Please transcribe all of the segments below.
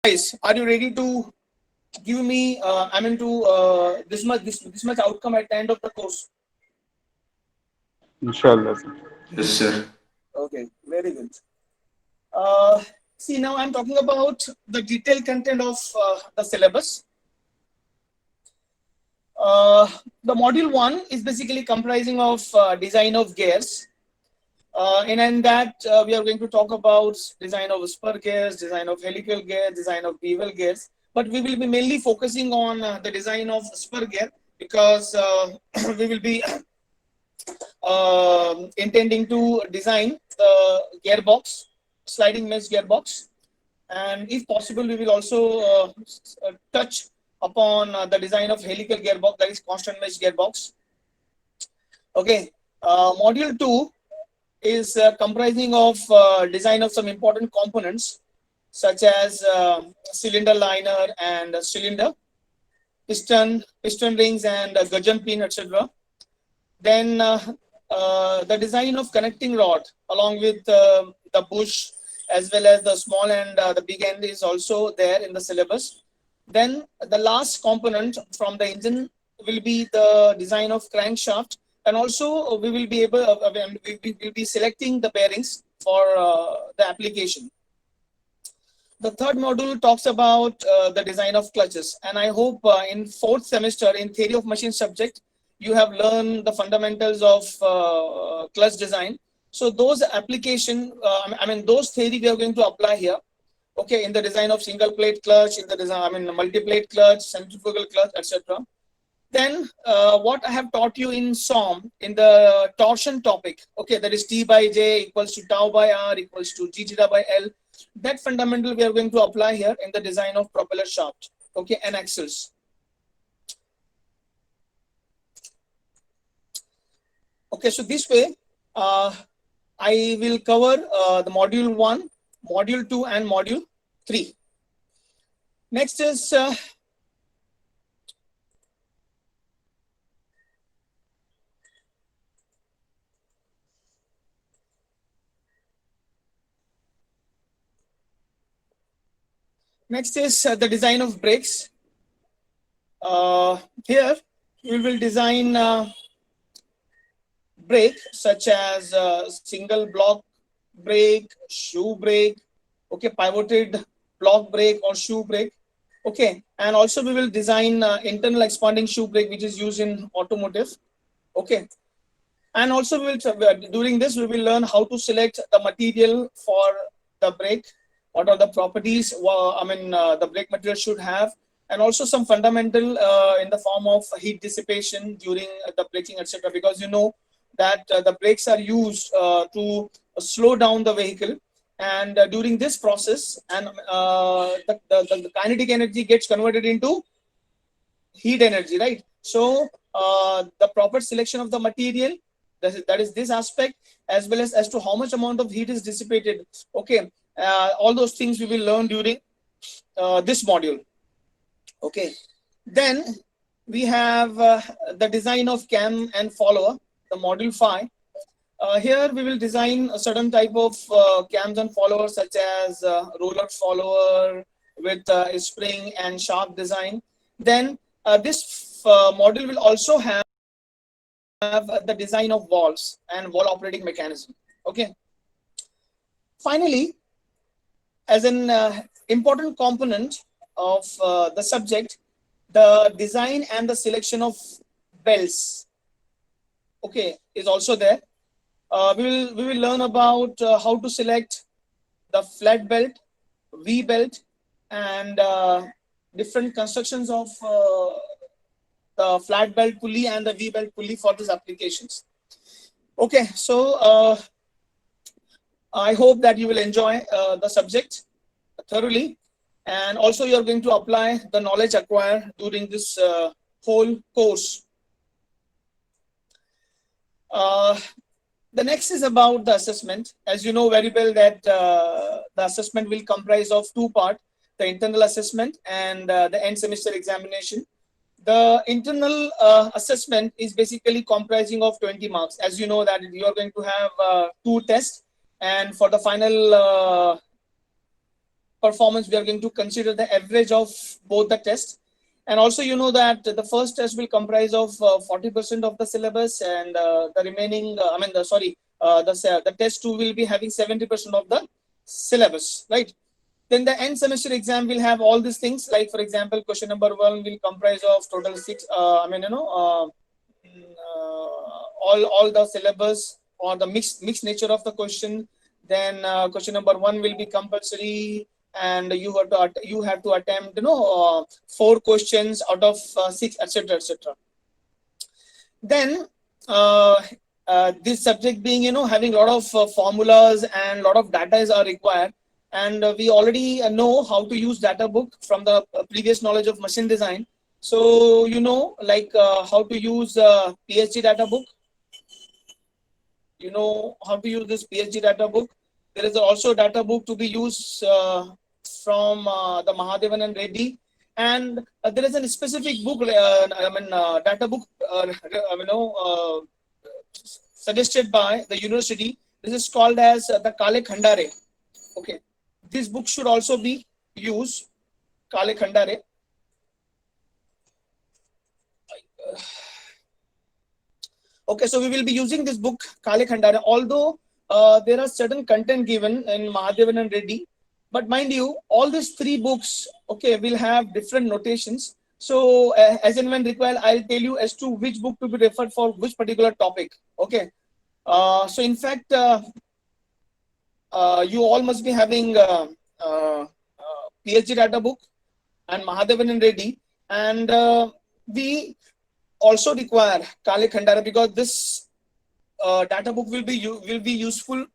Guys, are you ready to give me, this much outcome at the end of the course? Inshallah, sir. Yes, sir. Okay, very good. Uh, See, now I'm talking about the detailed content of the syllabus. Uh, the module one is basically comprising of design of gears. In that, we are going to talk about design of spur gears, design of helical gear, design of bevel gears. But we will be mainly focusing on the design of spur gear because we will be intending to design the gearbox, sliding mesh gearbox, and if possible, we will also touch upon the design of helical gearbox, that is constant mesh gearbox. Okay, module two is comprising of design of some important components such as cylinder liner and cylinder, piston rings and gudgeon pin, etc. Then the design of connecting rod along with the bush as well as the small and the big end is also there in the syllabus. Then the last component from the engine will be the design of crankshaft, and also we will be able we will be selecting the bearings for the application. The third module talks about the design of clutches, and I hope in fourth semester in theory of machine subject you have learned the fundamentals of clutch design. So those application, those theory we are going to apply here. Okay, in the design of single plate clutch, in the design, multi-plate clutch, centrifugal clutch, etc. Then what I have taught you in SOM in the torsion topic, okay, that is T by J equals to tau by R equals to G theta by L. That fundamental we are going to apply here in the design of propeller shaft, okay, and axles. Okay, so this way I will cover the module 1, module 2 and module 3. Next is the design of brakes. Here we will design brake such as single block brake, shoe brake, okay, pivoted block brake or shoe brake, okay, and also we will design internal expanding shoe brake which is used in automotive, okay, and also we will during this we will learn how to select the material for the brake, what are the properties the brake material should have, and also some fundamental in the form of heat dissipation during the braking, etc., because you know that the brakes are used to slow down the vehicle, and during this process and the kinetic energy gets converted into heat energy, right? So the proper selection of the material, that is this aspect, as well as to how much amount of heat is dissipated, okay, all those things we will learn during this module, okay. Then we have the design of cam and follower, the module 5. Here we will design a certain type of cams and followers such as roller follower with spring and shaft design. Then this module will also have the design of valves and valve operating mechanism, okay. Finally, as an important component of the subject, the design and the selection of belts, okay, is also there. We will learn about how to select the flat belt, V belt, and different constructions of the flat belt pulley and the V belt pulley for these applications. Okay, so I hope that you will enjoy the subject thoroughly, and also you are going to apply the knowledge acquired during this whole course. The next is about the assessment. As you know very well that the assessment will comprise of two parts, the internal assessment and the end semester examination. The internal assessment is basically comprising of 20 marks. As you know that you are going to have two tests, and for the final performance, we are going to consider the average of both the tests. And also, you know that the first test will comprise of 40% of the syllabus, and the remaining, the test two will be having 70% of the syllabus, right? Then the end semester exam will have all these things. Like for example, question number one will comprise of total six. All the syllabus or the mixed nature of the question. Then question number one will be compulsory, and you have to attempt four questions out of six, etc., etc. Then this subject being having a lot of formulas and a lot of data are required, and we already know how to use data book from the previous knowledge of machine design. So like how to use PhD data book. You know how to use this PhD data book. There is also a data book to be used from the Mahadevan and Reddy, and there is a specific book, data book, suggested by the university. This is called as the Kale Khandare. Okay, this book should also be used. Kale Khandare. Okay, so we will be using this book, Kale Khandare, although there are certain content given in Mahadevan and Reddy. But mind you, all these three books, okay, will have different notations. So as and when required, I'll tell you as to which book to be referred for which particular topic. Okay. So in fact, you all must be having PhD data book and Mahadevan and Reddy. And we also require Kale Khandare because this data book will be useful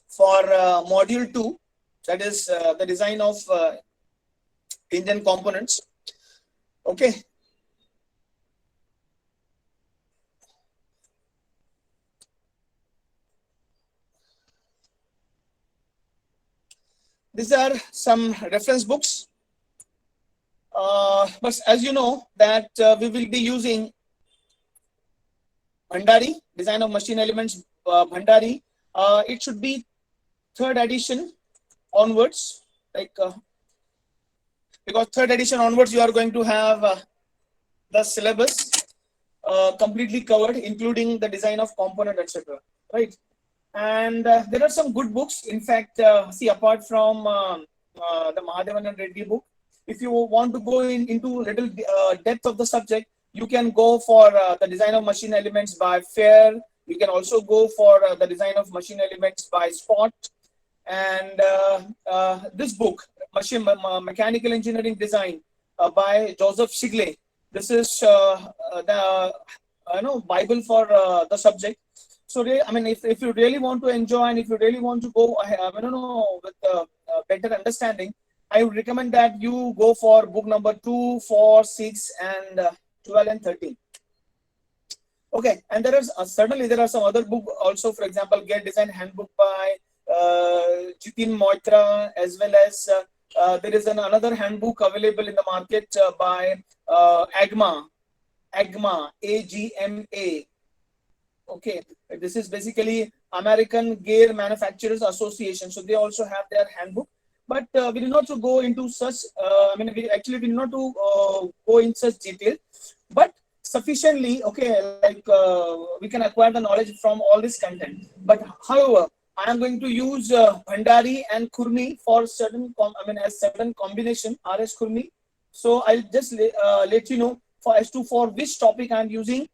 for module 2, that is the design of engine components. Okay. These are some reference books. But as you know that we will be using Bhandari, Design of Machine Elements, Bhandari. It should be third edition onwards, like because third edition onwards you are going to have the syllabus completely covered, including the design of component, etc. Right? And there are some good books. In fact, see, apart from the Mahadevan and Reddy book, if you want to go into little depth of the subject, you can go for the design of machine elements by Fair. You can also go for the design of machine elements by Spot. And this book, Mechanical Engineering Design by Joseph Shigley. This is the Bible for the subject. So if you really want to enjoy and if you really want to go with better understanding, I would recommend that you go for book number 2, 4, 6, and 12 and 13. Okay, and certainly there are some other book also. For example, Get Design Handbook by Jitin Moitra, as well as there is another handbook available in the market by AGMA, AGMA. Okay, this is basically American Gear Manufacturers Association. So they also have their handbook. But we did not to go into such. We did not to go in such detail, but sufficiently. Okay, like we can acquire the knowledge from all this content. But however, I am going to use Bhandari and Khurmi for certain. As certain combination RS Khurmi. So I'll just let you know for which topic I am using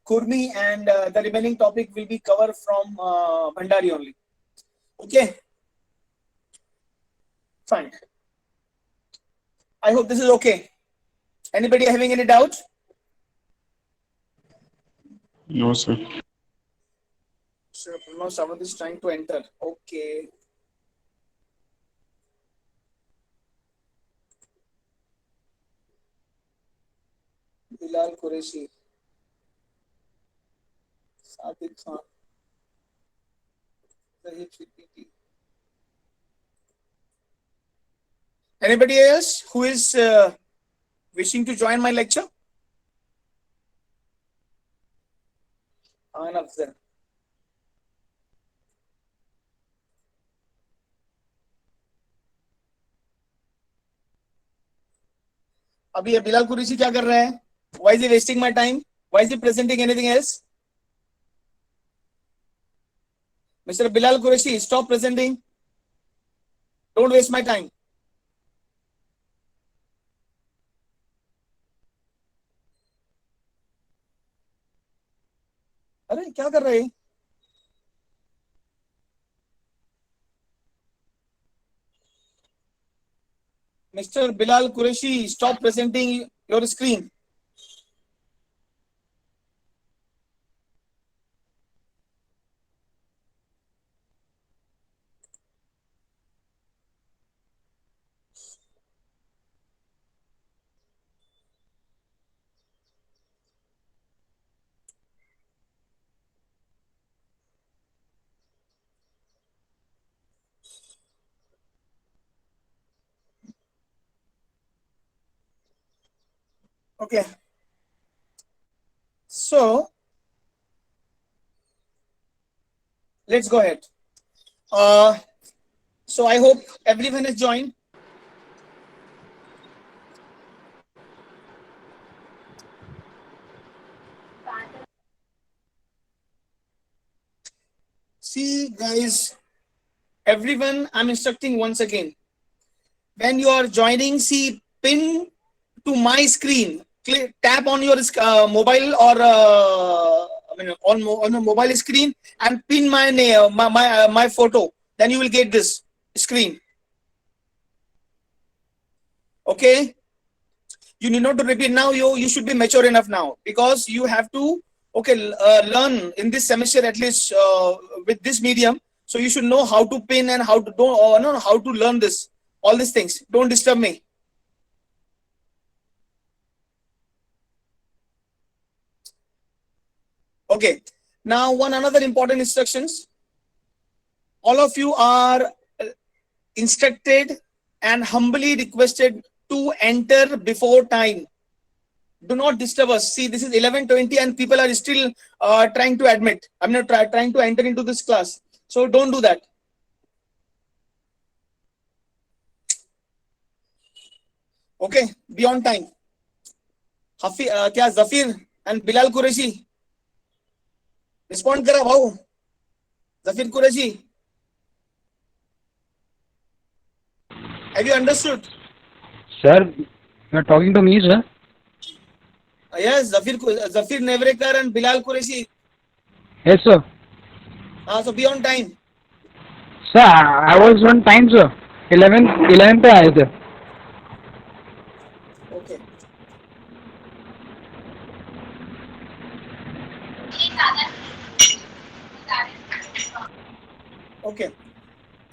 Khurmi, and the remaining topic will be covered from Bhandari only. Okay, fine. I hope this is okay. Anybody having any doubt? No, sir. Sure, no, someone is trying to enter. Okay. Bilal Qureshi. Sadiq Khan. Anybody else who is wishing to join my lecture? Afzal. अभी ये बिलाल कुरैशी क्या कर रहा है? Why is he wasting my time? Why is he presenting anything else? Mr. Bilal Qureshi, stop presenting. Don't waste my time. अरे क्या कर रहे हैं? Mr. Bilal Qureshi, stop presenting your screen. Okay. So let's go ahead. So I hope everyone has joined. See, guys, everyone, I'm instructing once again. When you are joining, see, pin to my screen. Tap on your mobile or on the mobile screen and pin my name, my photo. Then you will get this screen. Okay. You need not to repeat now. You should be mature enough now because you have to learn in this semester at least with this medium. So you should know how to pin and how to know how to learn this. All these things. Don't disturb me. Okay. Now one another important instructions. All of you are instructed and humbly requested to enter before time. Do not disturb us. See, this is 11:20 and people are still trying to admit. I'm not trying to enter into this class. So don't do that. Okay, be on time. क्या Zafir and Bilal Qureshi? Respond करा भाऊ. Zafir Qureshi. Have you understood? Sir, you are talking to me, sir? Yes, Zafir Nevrekar and Bilal Qureshi. Yes, sir. So be on time. Sir, I was on time, sir. 11 पे आए थे. Okay. Okay.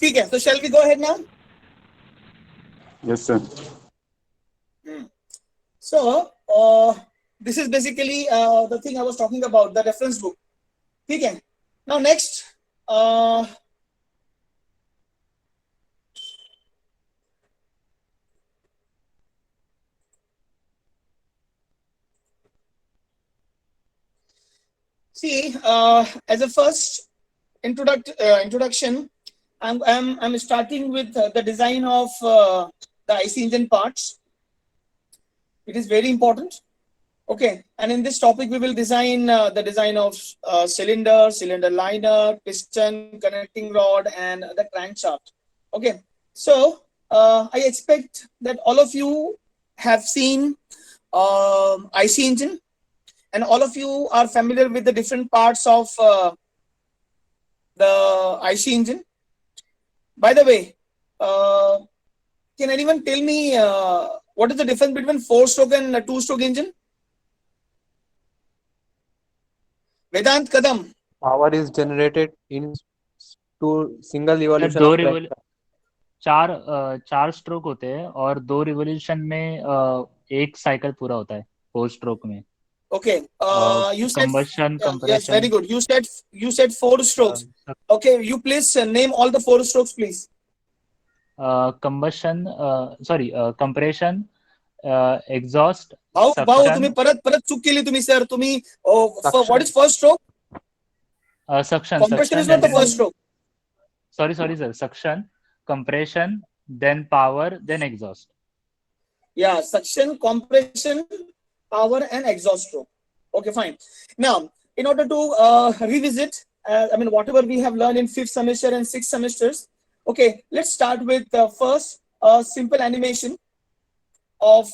ठीक है. So shall we go ahead now? Yes, sir. So this is basically the thing I was talking about, the reference book. ठीक है. Now next. See, as a first introduction, I'm starting with the design of the IC engine parts. It is very important. Okay, and in this topic we will design the design of cylinder liner, piston, connecting rod, and the crankshaft. Okay, so I expect that all of you have seen IC engine, and all of you are familiar with the different parts of the IC engine. By the way, can anyone tell me what is the difference between 4-stroke and a 2-stroke engine? Vedant Kadam. Power is generated in two single revolution दो of crankshaft. चार stroke होते हैं और 2 revolution में एक cycle पूरा होता है 4 स्ट्रोक में. Okay. You said Combustion, yes, compression. very good. You said 4 strokes. Okay, you please name all the 4 strokes, please. Combustion, compression, exhaust, भाऊ suction. तुम्ही परत चूक केली तुम्ही सर. तुम्ही what is first stroke? Suction. Compression is not the first stroke. Sorry, sir. Suction, compression, then power, then exhaust. Yeah, suction, compression, power, and exhaust stroke. Okay, fine. Now, in order to revisit, whatever we have learned in 5th semester and 6th semesters. Okay, let's start with first simple animation of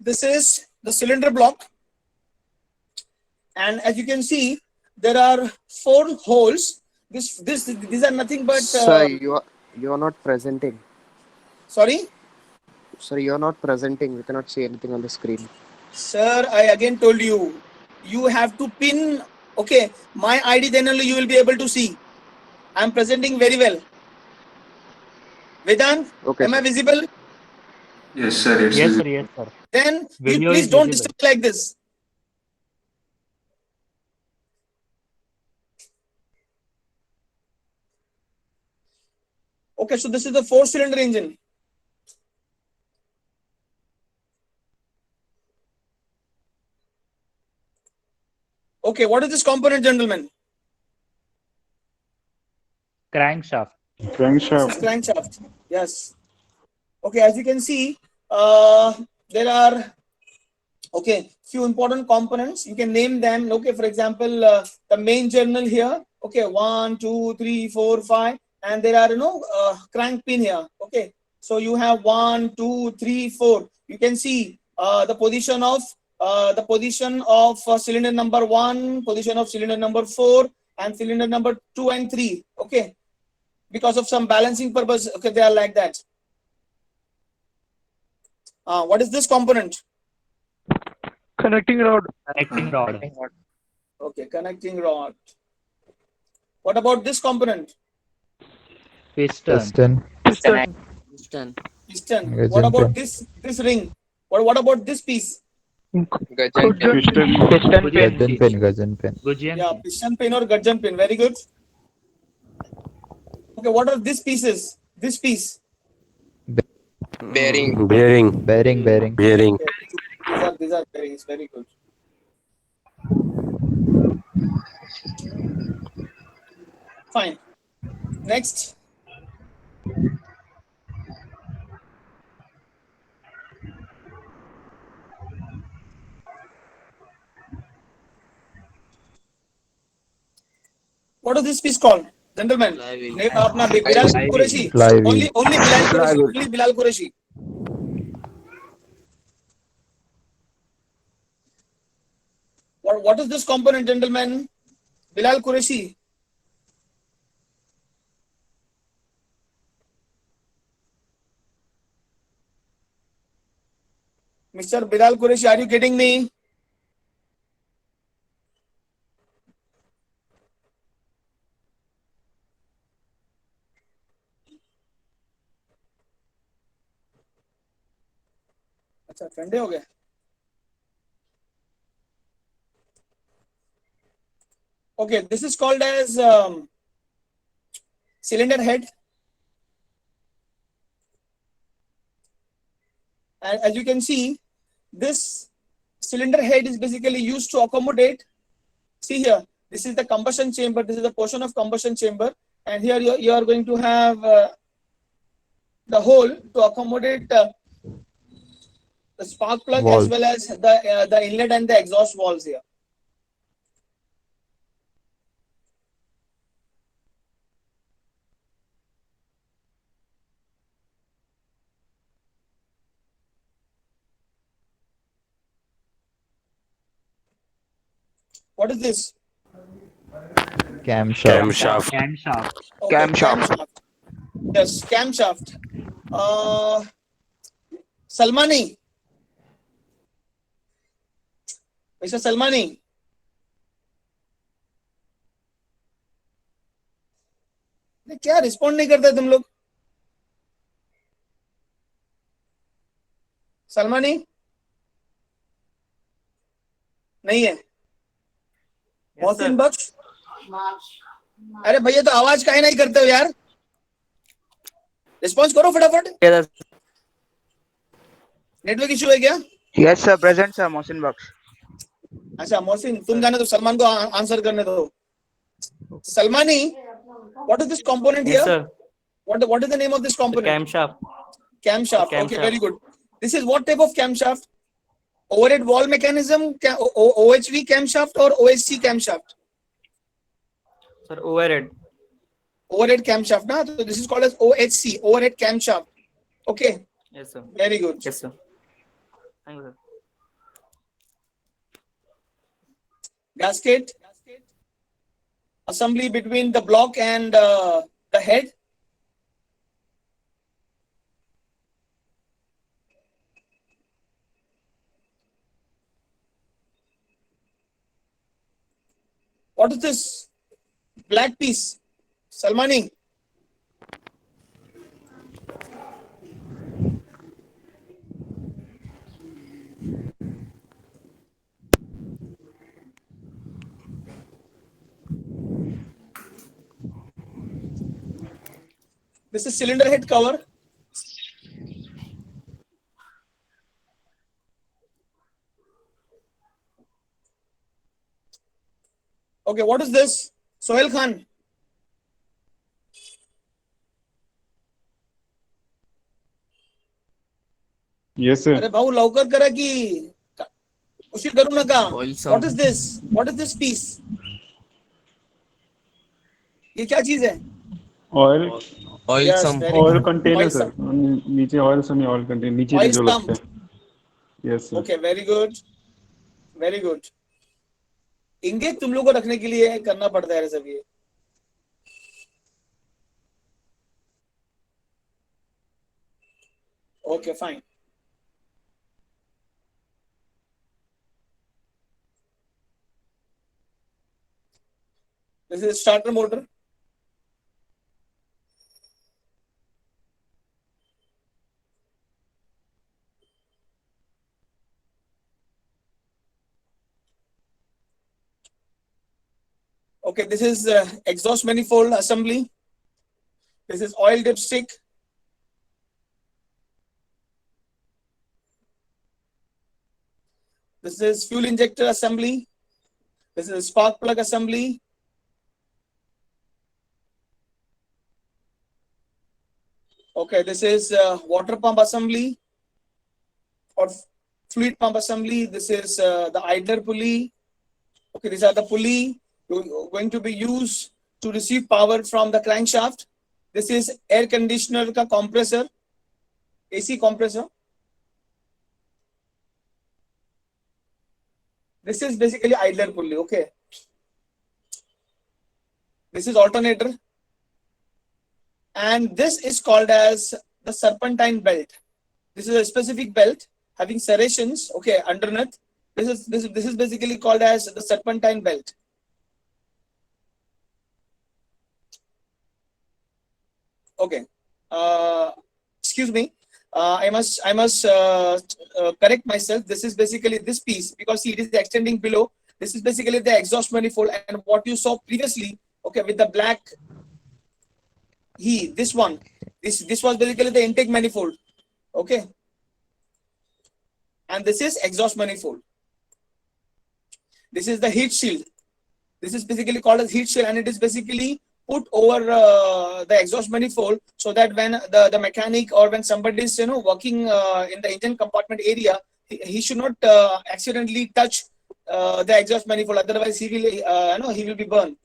this is the cylinder block, and as you can see, there are 4 holes. These are nothing but Sir, you are not presenting. sorry, Sir, you are not presenting. We cannot see anything on the screen. sir. I again told you, you have to pin. Okay, my ID, then only you will be able to see. I am presenting very well. Vedant, Okay, am I sir. visible? Yes, sir. It's Yes, sir. Yes, sir. Then you Video please is don't visible. disturb like this. Okay, so this is the 4-cylinder engine. Okay, what is this component, gentlemen? Crankshaft. This is crankshaft. crankshaft. Yes. Okay, as you can see, there are few important components. You can name them. Okay, for example, the main journal here. Okay, 1, 2, 3, 4, 5, and there are crank pin here. Okay, so you have 1, 2, 3, 4. You can see the position of cylinder number 1, position of cylinder number 4, and cylinder number 2 and 3. Okay, because of some balancing purpose. Okay, they are like that. What is this component? Connecting rod. Connecting rod. Okay, connecting rod. What about this component? Piston. Piston. Piston. Piston. Gudgeon What about pin. this ring? What about this piece? Gudgeon pin. Piston. Piston Gudgeon pin. pin. Gudgeon pin. Gudgeon Yeah, pin. piston pin or gudgeon pin. Very good. Okay, what are these pieces? This piece. Bearing. Bearing. Okay, these are bearings. Very good. Fine. Next. What is this piece called, gentlemen? अपना Bilal Qureshi. Flywheel. Only Bilal Qureshi. Only Bilal Qureshi. What is this component, gentlemen? Bilal Qureshi. Mr. Bilal Qureshi, are you getting me? अच्छा ठंडे हो गए. Okay, this is called as cylinder head. And as you can see, this cylinder head is basically used to accommodate. See here, this is the combustion chamber. This is the portion of combustion chamber, and here you are going to have the hole to accommodate the spark plug Valve. as well as the inlet and the exhaust valves here. What is this? Camshaft. Camshaft. Okay, camshaft. Yes, camshaft. Salmani. Mr. Salmani, क्या respond नहीं करते तुम लोग? सलमानी नहीं है? मोहसिन बख्श? अरे भैया तो आवाज काहे नहीं करते हो यार? रिस्पॉन्स करो फटाफट। नेटवर्क इशू है क्या? Yes, sir. Present, sir. Mohsin Baksh. अच्छा मोहसिन तुम जाने तो सलमान को आंसर करने दो। Salmani, what is this component Yes, here? sir. What is the name of this The component? camshaft. Camshaft. The Okay, camshaft. very good. This is what type of camshaft? Overhead wall mechanism, OHV camshaft or OHC camshaft? Sir, overhead. Overhead camshaft, na? So this is called as OHC, overhead camshaft. Okay, Yes, sir. very good. Yes, sir. Thank you, sir. Gasket, assembly between the block and the head. What is this black piece? Salmani. This is cylinder head cover. Okay, what is this? Sohail Khan. Yes, sir. अरे भाऊ लवकर करा की उशीर करू नका. What is this? What is this piece? ये क्या चीज है? Oil, Yes, very oil good. container, Oil sir. sump. नीचे oil से नहीं oil container नीचे Oil जो sump. लगता है. Yes, sir. Okay, very good. Very good. इंगे तुम लोग को रखने के लिए करना पड़ता है सब ये. Okay, fine. This is starter motor. Okay, this is exhaust manifold assembly. This is oil dipstick. This is fuel injector assembly. This is spark plug assembly. Okay, this is water pump assembly or fluid pump assembly. This is the idler pulley. Okay, these are the pulley going to be used to receive power from the crankshaft. This is air conditioner ka compressor, AC compressor. This is basically idler pulley. Okay. This is alternator. And this is called as the serpentine belt. This is a specific belt having serrations, okay, underneath. This is basically called as the serpentine belt. Okay. Excuse me. I must correct myself. This is basically this piece because see, it is extending below. This is basically the exhaust manifold, and what you saw previously, okay, with the black. This one. This was basically the intake manifold. Okay. And this is exhaust manifold. This is the heat shield. This is basically called as heat shield, and it is basically put over the exhaust manifold so that when the mechanic or when somebody is working in the engine compartment area, he should not accidentally touch the exhaust manifold. Otherwise, he will be burned.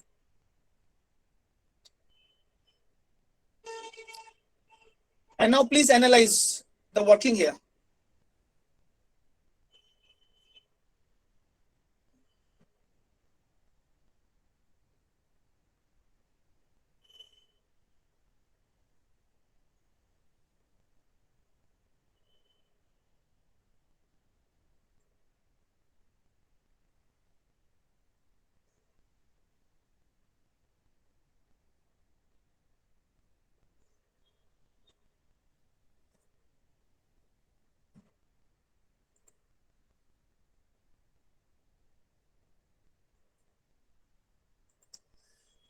And now please analyze the working here.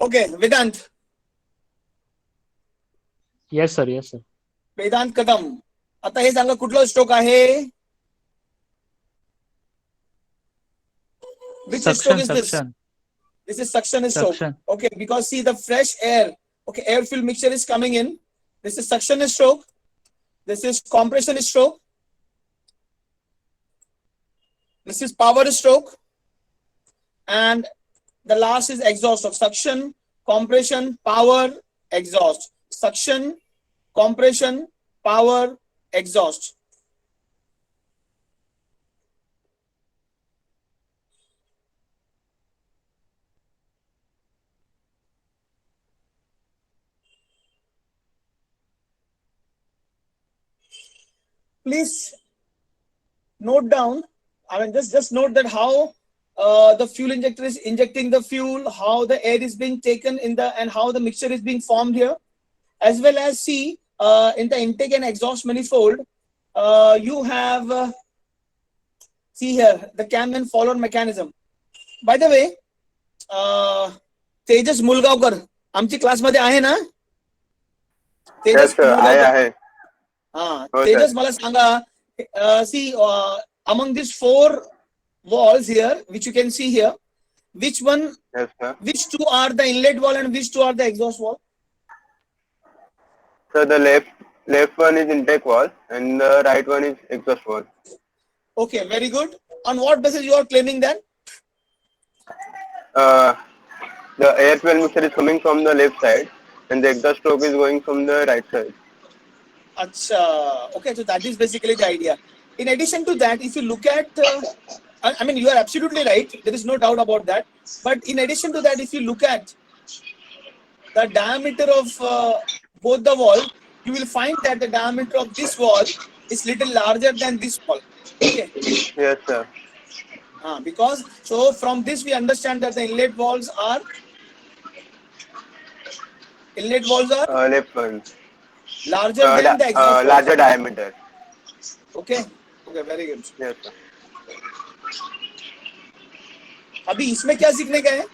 Okay Vedant yes sir yes sir. Vedant Kadam. आता हे सांगा कुठला stroke आहे? Which stroke suction is this? Suction This is suction stroke. Suction. Okay, because see the fresh air, okay, air filled mixture is coming in. This is suction stroke. This is compression stroke. This is power stroke. And the last is exhaust stroke. Suction, compression, power, exhaust. Suction, compression, power, exhaust. Please note down. I mean, just note that how the fuel injector is injecting the fuel, how the air is being taken in the, and how the mixture is being formed here, as well as see in the intake and exhaust manifold, you have see here the cam and follower mechanism. By the way, तेजस मुलगावकर आमची class मध्ये आहे ना? तेजस मुलगावकर. हाँ, तेजस मला सांगा, see among these 4 walls here, which you can see here, which one, Yes, sir. which 2 are the inlet wall and which 2 are the exhaust wall? So the left one is intake wall and the right one is exhaust wall. Okay, very good. On what basis you are claiming that? The air fuel mixture is coming from the left side and the exhaust stroke is going from the right side. Acha. Okay, so that is basically the idea. In addition to that, if you look at, I mean, you are absolutely right. There is no doubt about that. But in addition to that, if you look at the diameter of both the wall, you will find that the diameter of this wall is little larger than this wall. Okay. Yes, sir. Because so from this we understand that the inlet walls are Left one. larger than the exhaust wall. Larger diameter. Okay. Okay, very good. Yes, sir. अभी इसमें क्या सीखने का है?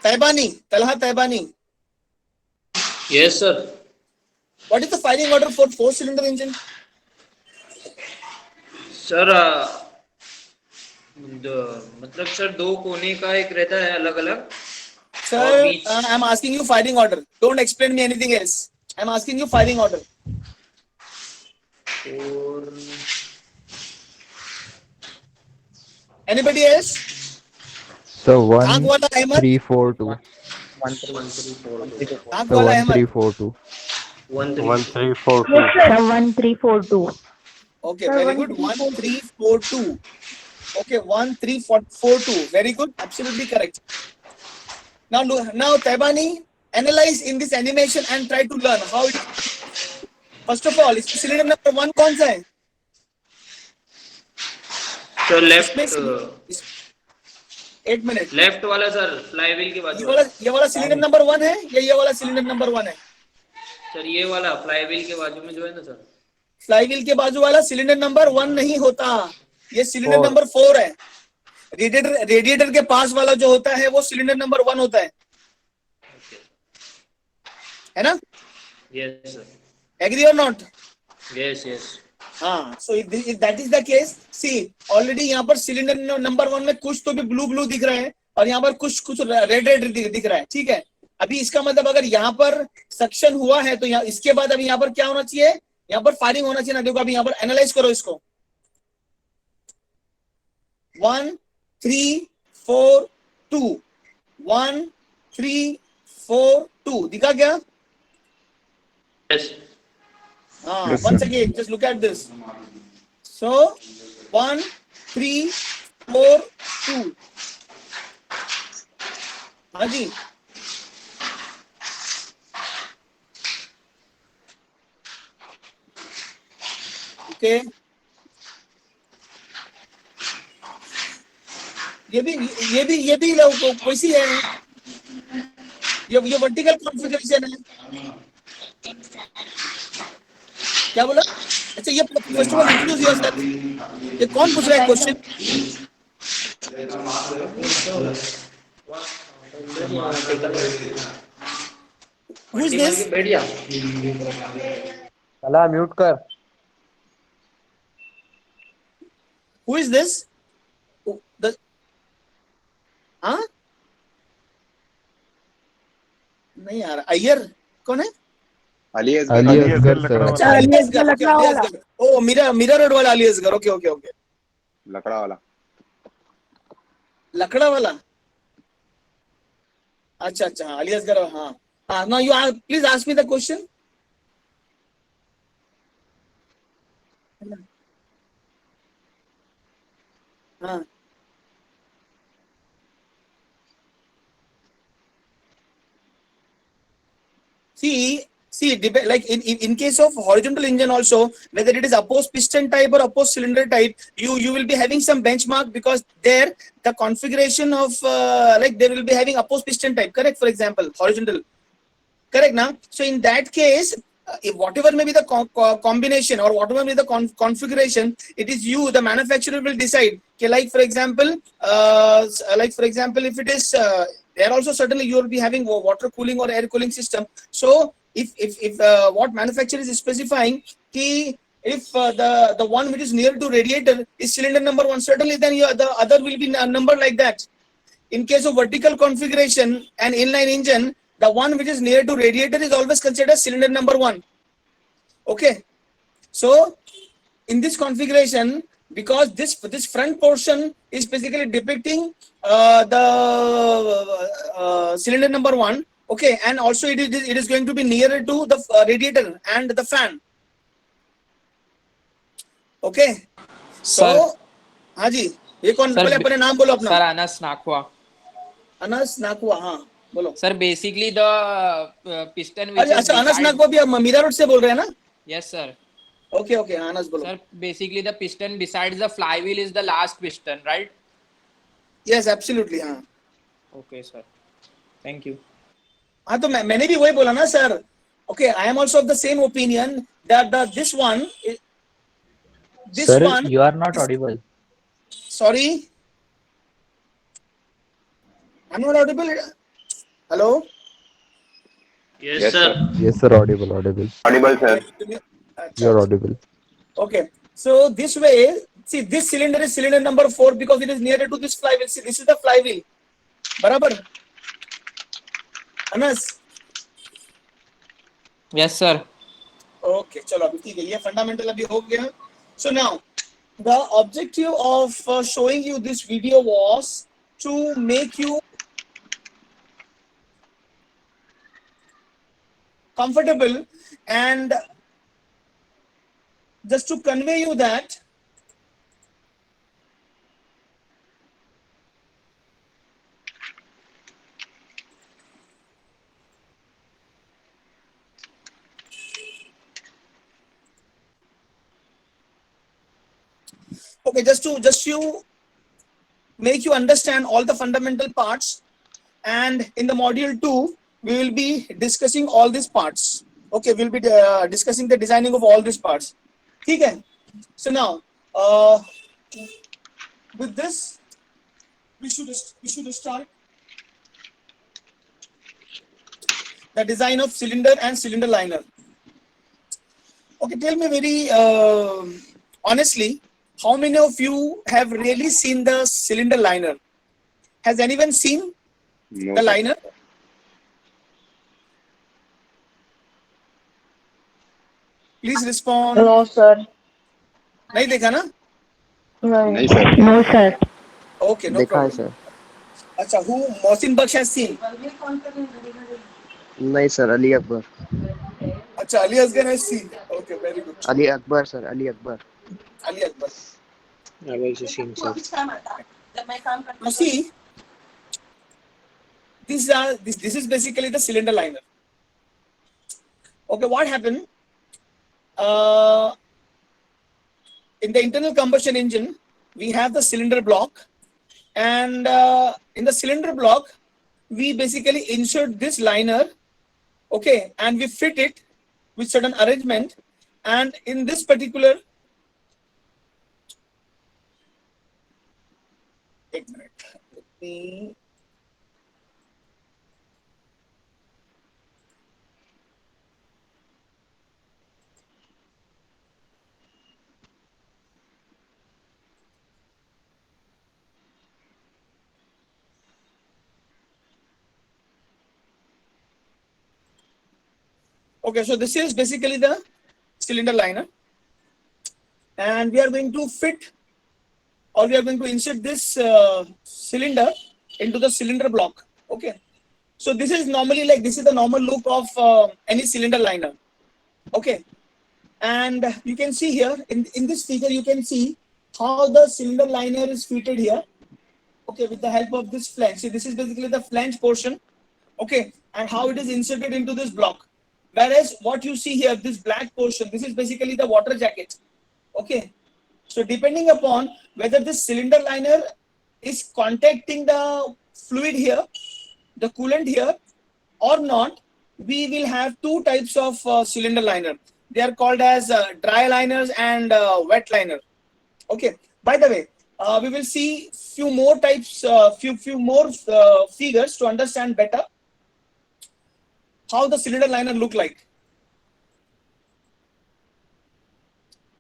तैबानी, Talha तैबानी. Yes, sir. What is the firing order for 4-cylinder engine? Sir मतलब sir 2 कोने का एक रहता है अलग अलग. Sir, I am asking you firing order. Don't explain me anything else. I am asking you firing order. और Anybody else? So आग वाला अहमद. 1342. आग वाला Ahmad. 1342. 1342. 1342. Okay, very good. 1342. Okay, 1342. Very good. Absolutely correct. Now, now Taibani, analyze in this animation and try to learn how it. First of all, इसमें cylinder number 1 कौन सा है? Sir left 8 minutes. Left वाला sir flywheel के बाजू. ये वाला cylinder number 1 है या ये वाला cylinder number 1 है? सर ये वाला फ्लाईव्हील के बाजू में जो है ना सर. फ्लाईव्हील के बाजू वाला सिलेंडर नंबर 1 नहीं होता, ये सिलेंडर नंबर 4 है. रेडिएटर के पास वाला जो होता है वो सिलेंडर नंबर 1 होता है ना? Yes sir. Agree or not? Yes yes. हाँ, so if that is the case, see already यहाँ पर सिलेंडर नंबर 1 में कुछ तो भी ब्लू दिख रहा है और यहाँ पर कुछ रेड दिख रहा है. ठीक है, अभी इसका मतलब अगर यहाँ पर सक्शन हुआ है तो यहाँ इसके बाद अभी यहाँ पर क्या होना चाहिए? यहाँ पर फायरिंग होना चाहिए ना. देखो अभी यहाँ पर एनालाइज करो इसको. 1 3 4 2 1 3 4 2 दिखा क्या? यस. हाँ, Yes, once sir. again just look at this. So 1 3 4 2. हाँ जी. ओके, ये भी वैसी है. ये वर्टिकल कॉन्फ़िगरेशन है. क्या बोला? अच्छा, ये first of all introduce yourself. ये कौन पूछ रहा है क्वेश्चन? Who is this? बढ़िया चला म्यूट कर. Who is this? Oh, the हाँ नहीं यार अय्यर कौन है? Ali Asgar. Ali Asgar, sir. अच्छा अली असगर ओके अली असगर ओ मीरा रोड वाला Ali Asgar okay okay okay लकड़ा वाला. लकड़ा वाला अच्छा अच्छा हाँ अली असगर हाँ हाँ now you are please ask me the question हाँ see like in case of horizontal engine also, whether it is opposed piston type or opposed cylinder type, you will be having some benchmark, because there the configuration of like they will be having opposed piston type, correct? For example, horizontal, correct now. So in that case, if whatever may be the combination or whatever may be the configuration, it is you, the manufacturer will decide. Okay, like for example, if it is there also certainly you will be having water cooling or air cooling system. So if what manufacturer is specifying ki if the one which is near to radiator is cylinder number 1, certainly then the other will be number like that. In case of vertical configuration and inline engine, the one which is near to radiator is always considered cylinder number 1. Okay, so in this configuration, because this front portion is basically depicting the cylinder number 1, okay, and also it is going to be nearer to the radiator and the fan. Okay, so हाँ जी, ये कौन बोले? अपने नाम बोलो अपना. Sir Anas Nakhwa. Anas नाकुआ, हाँ बोलो. सर बेसिकली द पिस्टन अरे अच्छा, अनस नाकुआ भी अब मीरा रोड से बोल रहे हैं ना? Yes sir. Okay okay, Anas बोलो. Sir basically the piston besides the flywheel is the last piston, right? Yes absolutely, हाँ. Okay sir, thank you. हाँ तो मैंने भी वही बोला ना sir. Okay, I am also of the same opinion that this one Sir, you are not audible. Sorry, I'm not audible. Hello. Yes sir. Yes, sir. Audible. Audible, sir. You're audible. Okay, so this way, see, this cylinder is cylinder number 4 because it is nearer to this flywheel. See, this is the flywheel. बराबर? Anas. Yes sir. Okay, चलो अभी ठीक है, ये fundamental अभी हो गया. So now, the objective of showing you this video was to make you comfortable and just to convey you that okay, just to make you understand all the fundamental parts, and in the module 2 we will be discussing all these parts. Okay, we'll be discussing the designing of all these parts. Okay, so now with this we should start the design of cylinder and cylinder liner. Okay, tell me very honestly, how many of you have really seen the cylinder liner? Has anyone seen No, the sir. liner? Please respond. No, sir. नहीं देखा ना? No. नहीं sir. No, sir. Okay, no देखा है problem. Sir. अच्छा, who Mohsin Baksh has seen? नहीं sir, Ali Akbar. अच्छा, Ali Asgar has seen. Okay, very good. Ali Akbar sir, Ali Akbar. Ali Akbar. I've also seen sir. Now see, this is basically the cylinder liner. Okay, what happened? In the internal combustion engine, we have the cylinder block, and in the cylinder block, we basically insert this liner, okay, and we fit it with certain arrangement, and in this particular, एक minute, let me Okay, so this is basically the cylinder liner, and we are going to fit, or we are going to insert this cylinder into the cylinder block. Okay, so this is normally like, this is the normal look of any cylinder liner. Okay, and you can see here in this figure, you can see how the cylinder liner is fitted here. Okay, with the help of this flange. See, this is basically the flange portion. Okay, and how it is inserted into this block. Whereas what you see here, this black portion, this is basically the water jacket. Okay, so depending upon whether this cylinder liner is contacting the fluid here, the coolant here, or not, we will have two types of cylinder liner. They are called as dry liners and wet liner. Okay, by the way, we will see few more types, few more figures to understand better how the cylinder liner look like.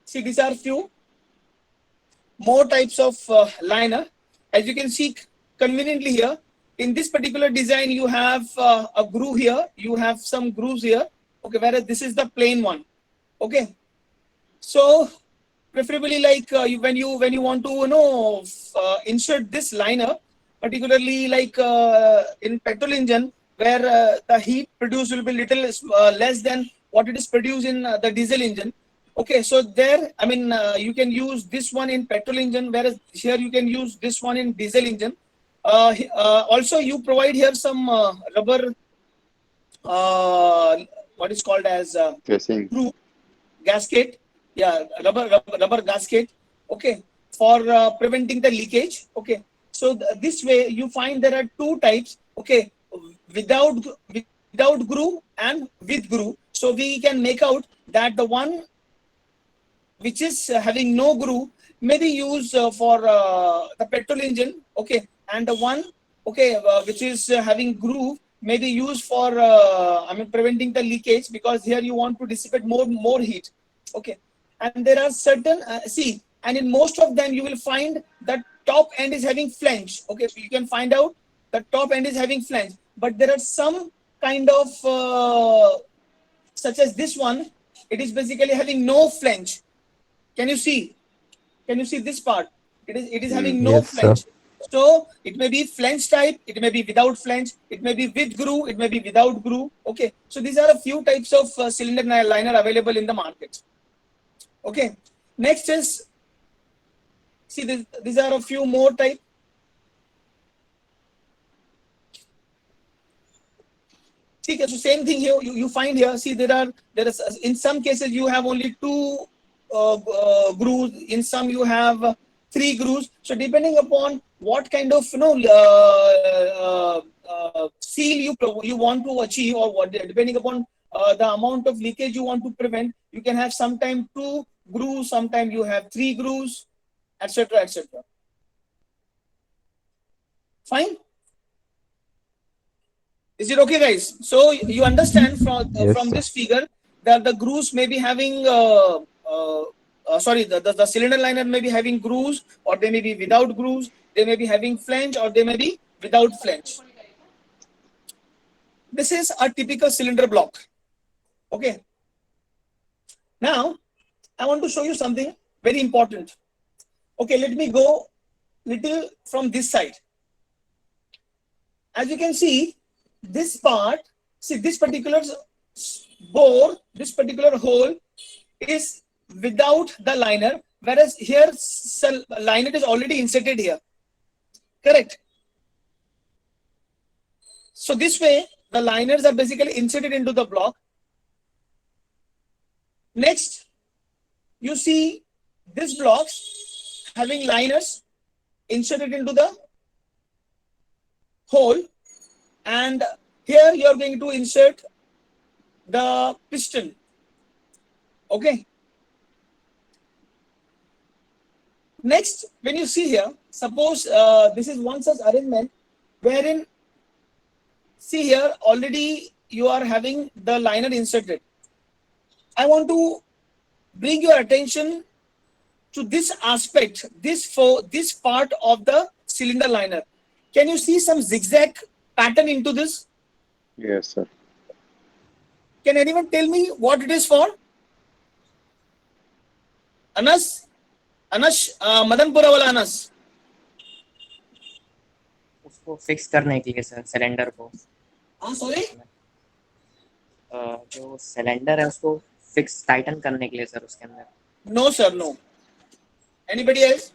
See, these are few more types of liner. As you can see conveniently here, in this particular design, you have a groove here, you have some grooves here. Okay, whereas this is the plain one. Okay, so preferably like when you want to insert this liner, particularly like in petrol engine, where the heat produced will be little less than what it is produced in the diesel engine. Okay, so there, I mean, you can use this one in petrol engine, whereas here you can use this one in diesel engine. Also, you provide here some rubber, what is called as screw gasket. Yeah, rubber gasket. Okay, for preventing the leakage. Okay, so this way you find there are two types. Okay, without groove and with groove. So we can make out that the one which is having no groove may be used for the petrol engine. Okay, and the one which is having groove may be used for preventing the leakage, because here you want to dissipate more heat. Okay, and there are certain and in most of them you will find that top end is having flange. Okay, so you can find out the top end is having flange, but there are some kind of such as this one, it is basically having no flange. Can you see this part? It is having no Yes, flange. sir. So it may be flange type, it may be without flange, it may be with groove, it may be without groove. Okay, so these are a few types of cylinder liner available in the market. Okay, next is, see, these are a few more type. Okay, so same thing here, you find here, see, there is in some cases you have only two grooves, in some you have 3 grooves. So depending upon what kind of seal you want to achieve, or what, depending upon the amount of leakage you want to prevent, you can have sometime 2 grooves, sometime you have 3 grooves, etc., etc. Fine. Is it okay, guys? So you understand from Yes, from sir. this figure that the grooves may be having the cylinder liner may be having grooves, or they may be without grooves, they may be having flange, or they may be without flange. This is a typical cylinder block. Okay. Now, I want to show you something very important. Okay, let me go little from this side. As you can see, this part, see, this particular bore, this particular hole is without the liner, whereas here liner is already inserted here. Correct. So this way the liners are basically inserted into the block. Next, you see this blocks having liners inserted into the hole, and here you are going to insert the piston. Okay. Next, when you see here, suppose this is one such arrangement wherein, see here, already you are having the liner inserted. I want to bring your attention to this aspect, this part of the cylinder liner. Can you see some zigzag pattern into this? Yes, sir. Can anyone tell me what it is for? Anas, Madanpura wala Anas. उसको fix करने के लिए sir cylinder को Sorry. जो cylinder है उसको fix Titan करने के लिए सर उसके अंदर No, sir, no. Anybody else?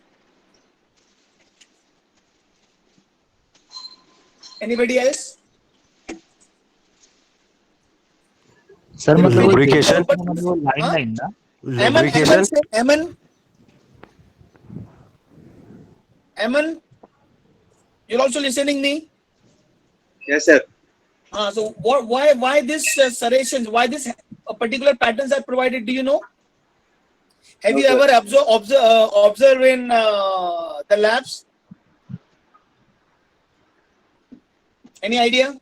Anybody else? Sir मतलब Lubrication. वो लाइन ना Aman, you're also listening me? Yes, sir. So why this serrations? Why this particular patterns are provided? Do you know? Have you ever observed in the labs? Any idea?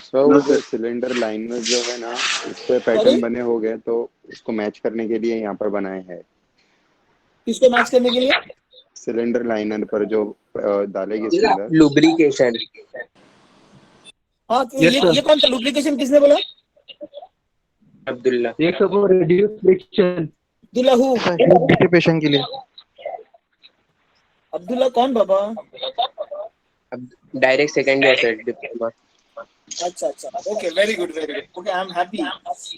So वो जो cylinder liner जो है ना उस पे pattern बने हो गए तो उसको मैच करने के लिए यहाँ पर बनाए हैं किसको मैच करने के लिए? सिलेंडर लाइनर पर जो डालेंगे सिलेंडर लुब्रिकेशन हाँ ये कौन सा लुब्रिकेशन किसने बोला? अब्दुल्ला एक सबको रिड्यूस फ्रिक्शन अब्दुल्ला हु? डिसिपेशन के लिए अब्दुल्ला कौन बाबा? Direct second year sir diploma Acha. Okay, very good. Okay, I'm happy.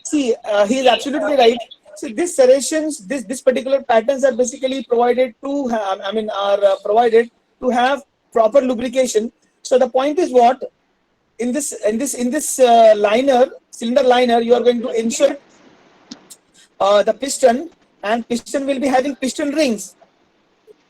See, he is absolutely right. See, these serrations, this particular patterns are basically provided to have, are provided to have proper lubrication. So the point is what? In this liner, cylinder liner, you are going to insert the piston, and piston will be having piston rings.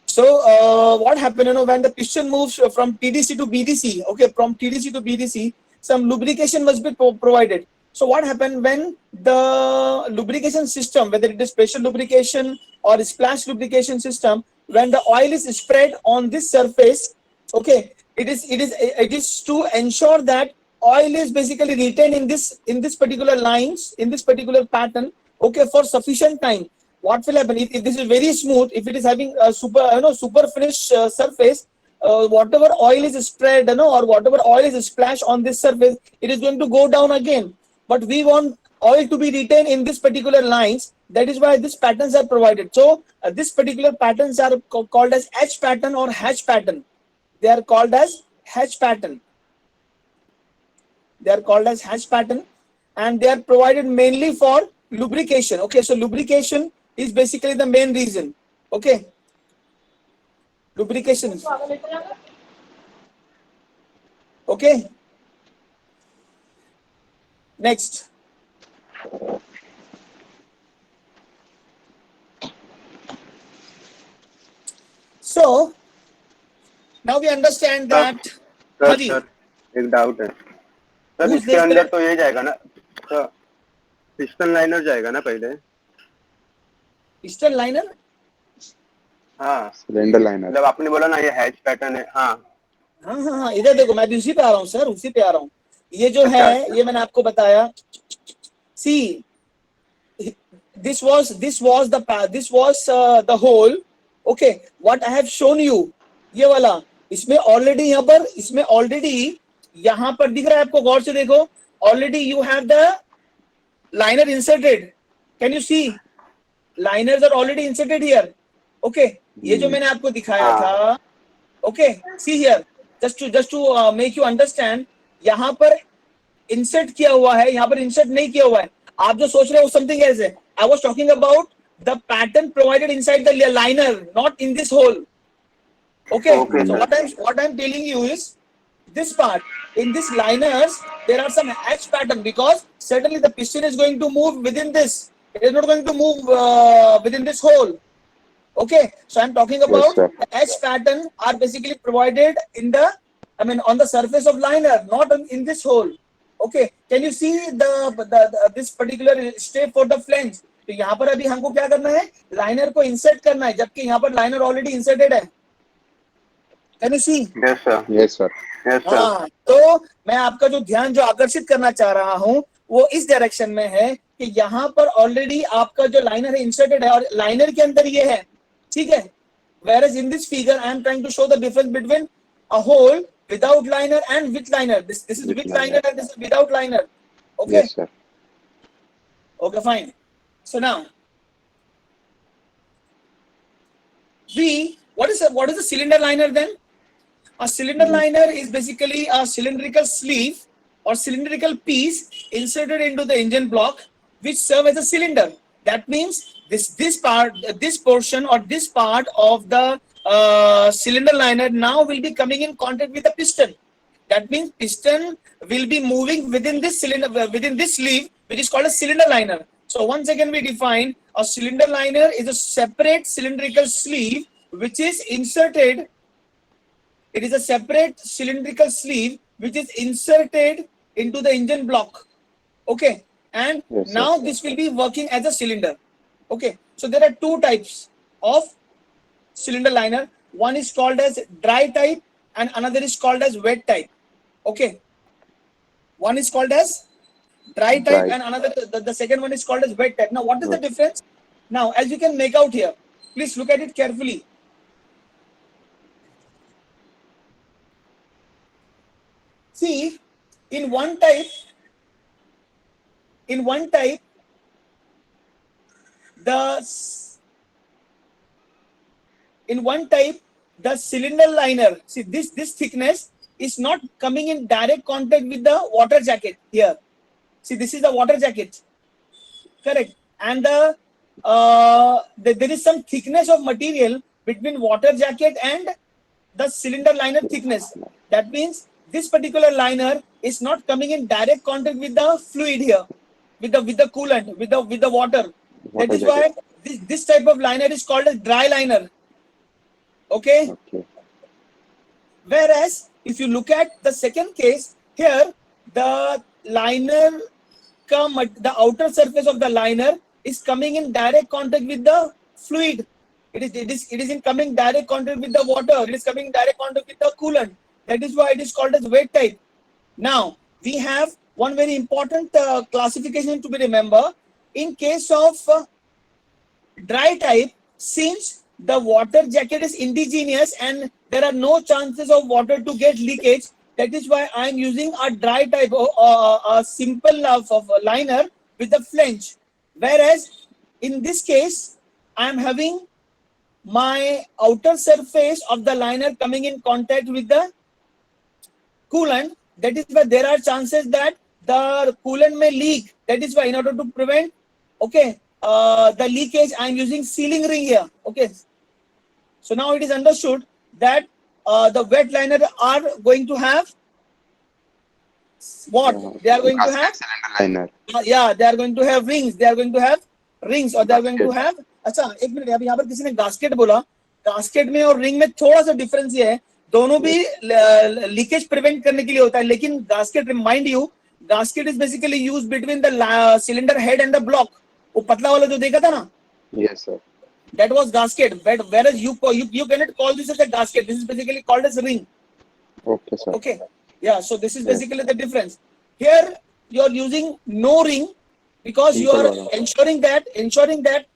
So what happened, when the piston moves from TDC to BDC, okay, from TDC to BDC, some lubrication must be provided. So what happened when the lubrication system, whether it is pressure lubrication or splash lubrication system, when the oil is spread on this surface, okay, it is to ensure that oil is basically retained in this particular lines, in this particular pattern, okay, for sufficient time. What will happen if this is very smooth, if it is having a super finished surface, whatever oil is spread, or whatever oil is splashed on this surface, it is going to go down again. But we want oil to be retained in this particular lines. That is why these patterns are provided. So this particular patterns are called as H pattern or hatch pattern. They are called as hatch pattern. They are called as hatch pattern, and they are provided mainly for lubrication. Okay, so lubrication is basically the main reason. Okay. Lubrication. Okay. Next. So now we understand that. Sir एक doubt है sir इसके अंदर तो ये जाएगा ना sir piston liner जाएगा ना पहले पिस्टन लाइनर हाँ सिलेंडर लाइनर जब आपने बोला ना ये हैच पैटर्न है हाँ इधर देखो मैं भी उसी पे आ रहा हूँ सर उसी पे आ रहा हूँ ये जो है ये मैंने आपको बताया सी this was the whole okay what I have shown you ये वाला इसमें ऑलरेडी यहाँ पर दिख रहा है आपको गौर से देखो already you have the liner inserted can you see liners are already inserted here okay ये जो मैंने आपको दिखाया था okay see here just to make you understand यहाँ पर इंसर्ट किया हुआ है यहाँ पर इंसर्ट नहीं किया हुआ है आप जो सोच रहे हो समथिंग एल्स है I was talking about the pattern provided inside the liner not in this hole okay so what I'm telling you is this part in this liners there are some hatch pattern because certainly the piston is going to move within this it is not going to move within this hole okay so I'm talking about the hatch pattern are basically provided in the on the surface of liner not in this hole okay can you see the this particular step for the flange तो यहाँ पर अभी हमको क्या करना है liner को insert करना है जबकि यहाँ पर लाइनर ऑलरेडी इंसर्टेड है Can you see? Yes sir. Yes sir. Yes sir. तो मैं आपका जो ध्यान जो आकर्षित करना चाह रहा हूँ वो इस डायरेक्शन में है कि यहाँ पर ऑलरेडी आपका जो लाइनर है इंसर्टेड है और लाइनर के अंदर ये है ठीक है whereas in this figure I am trying to show the difference between a hole without liner and with liner this is with liner and this is without liner okay yes, sir. Okay, fine. So now, what is a cylinder liner then? A cylinder liner is basically a cylindrical sleeve or cylindrical piece inserted into the engine block, which serve as a cylinder. That means this portion or this part of the cylinder liner now will be coming in contact with the piston. That means piston will be moving within this cylinder, within this sleeve, which is called a cylinder liner. So once again, we define a cylinder liner is a separate cylindrical sleeve which is inserted. It is a separate cylindrical sleeve which is inserted into the engine block. Okay, and Yes, sir. now this will be working as a cylinder. Okay, so there are two types of cylinder liner. One is called as dry type and another is called as wet type. Okay, one is called as dry type Dry. and another the second one is called as wet type. Now what is the Okay. difference? Now as you can make out here, please look at it carefully. See, in one type, the cylinder liner, see this thickness is not coming in direct contact with the water jacket here. See, this is the water jacket, correct? And there is some thickness of material between water jacket and the cylinder liner thickness. That means this particular liner is not coming in direct contact with the fluid here, with the coolant, with the water. That is why this type of liner is called a dry liner. Okay. Okay. Whereas if you look at the second case here, the liner, the outer surface of the liner is coming in direct contact with the fluid. It is in coming direct contact with the water. It is coming in direct contact with the coolant. That is why it is called as wet type. Now we have one very important classification to be remember. In case of dry type, since the water jacket is indigenous and there are no chances of water to get leakage, that is why I am using a dry type a simple of a liner with a flange. Whereas in this case, I am having my outer surface of the liner coming in contact with the coolant. That is why there are chances that the coolant may leak. That is why in order to prevent the leakage, I am using sealing ring here. Okay. So now it is understood that the wet liner are going to have what? They are going to have cylinder liner. yeah, they are going to have rings. They are going to have rings or they are going to have. अच्छा एक minute अभी यहाँ पर किसी ने gasket बोला. Gasket में और रिंग में थोड़ा सा डिफरेंस ये है, दोनों भी लीकेज प्रिवेंट करने के लिए होता है, लेकिन gasket remind you, gasket is basically use between the cylinder head and the block. वो पतला वाला जो देखा था ना, Yes, sir. that was gasket, whereas you cannot call this as a gasket. This is basically called as a ring. Okay, sir. Okay, yeah, so this is basically the difference. Here you are using no ring because you are ensuring that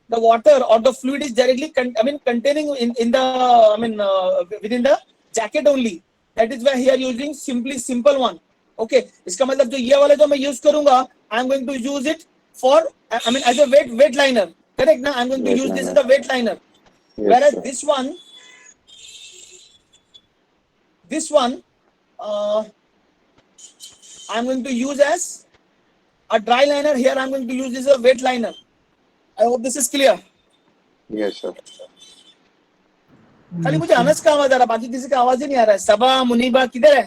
the water or the fluid is directly containing in the within the jacket only. That is why here using simple one. Okay, इसका मतलब जो ये वाला जो मैं use करूँगा, I am going to use it for as a wet liner. Correct? Now I am going to use this as a wet liner. Yes, Whereas sir. this one I am going to use as a dry liner. Here I am going to use this as a wet liner. I hope this is clear. Yes, sir. खाली मुझे अनस का आवाज आ रहा है, बाकी किसी का आवाज ही नहीं आ रहा है. सबा मुनीबा किधर है?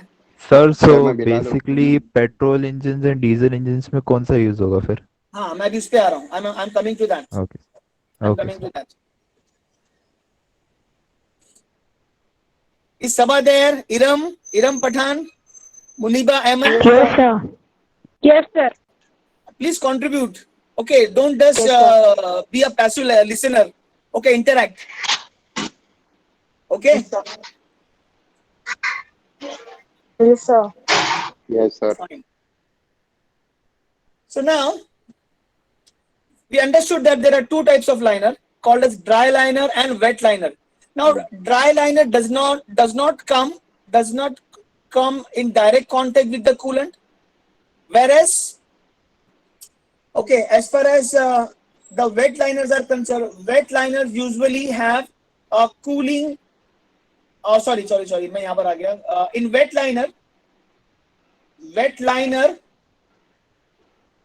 सर सर, सो मैं बिला लूं। Basically petrol engine and diesel engine में कौन सा यूज होगा फिर? हाँ, मैं भी उस पे आ रहा हूँ. I'm coming to that. Okay I'm okay coming to that. Is Sabah there? Iram Pathan, Muniba Ahmed. Yes, sir. Yes, sir. Please contribute. Okay, don't just be a passive listener. Okay, interact. Okay. Yes, sir. Yes, sir. Fine. So now we understood that there are two types of liner called as dry liner and wet liner. Now dry liner does not come in direct contact with the coolant, whereas Okay, as far as the wet liners are concerned, wet liners usually have a cooling. Oh, sorry. मैं यहाँ पर आ गया. In wet liner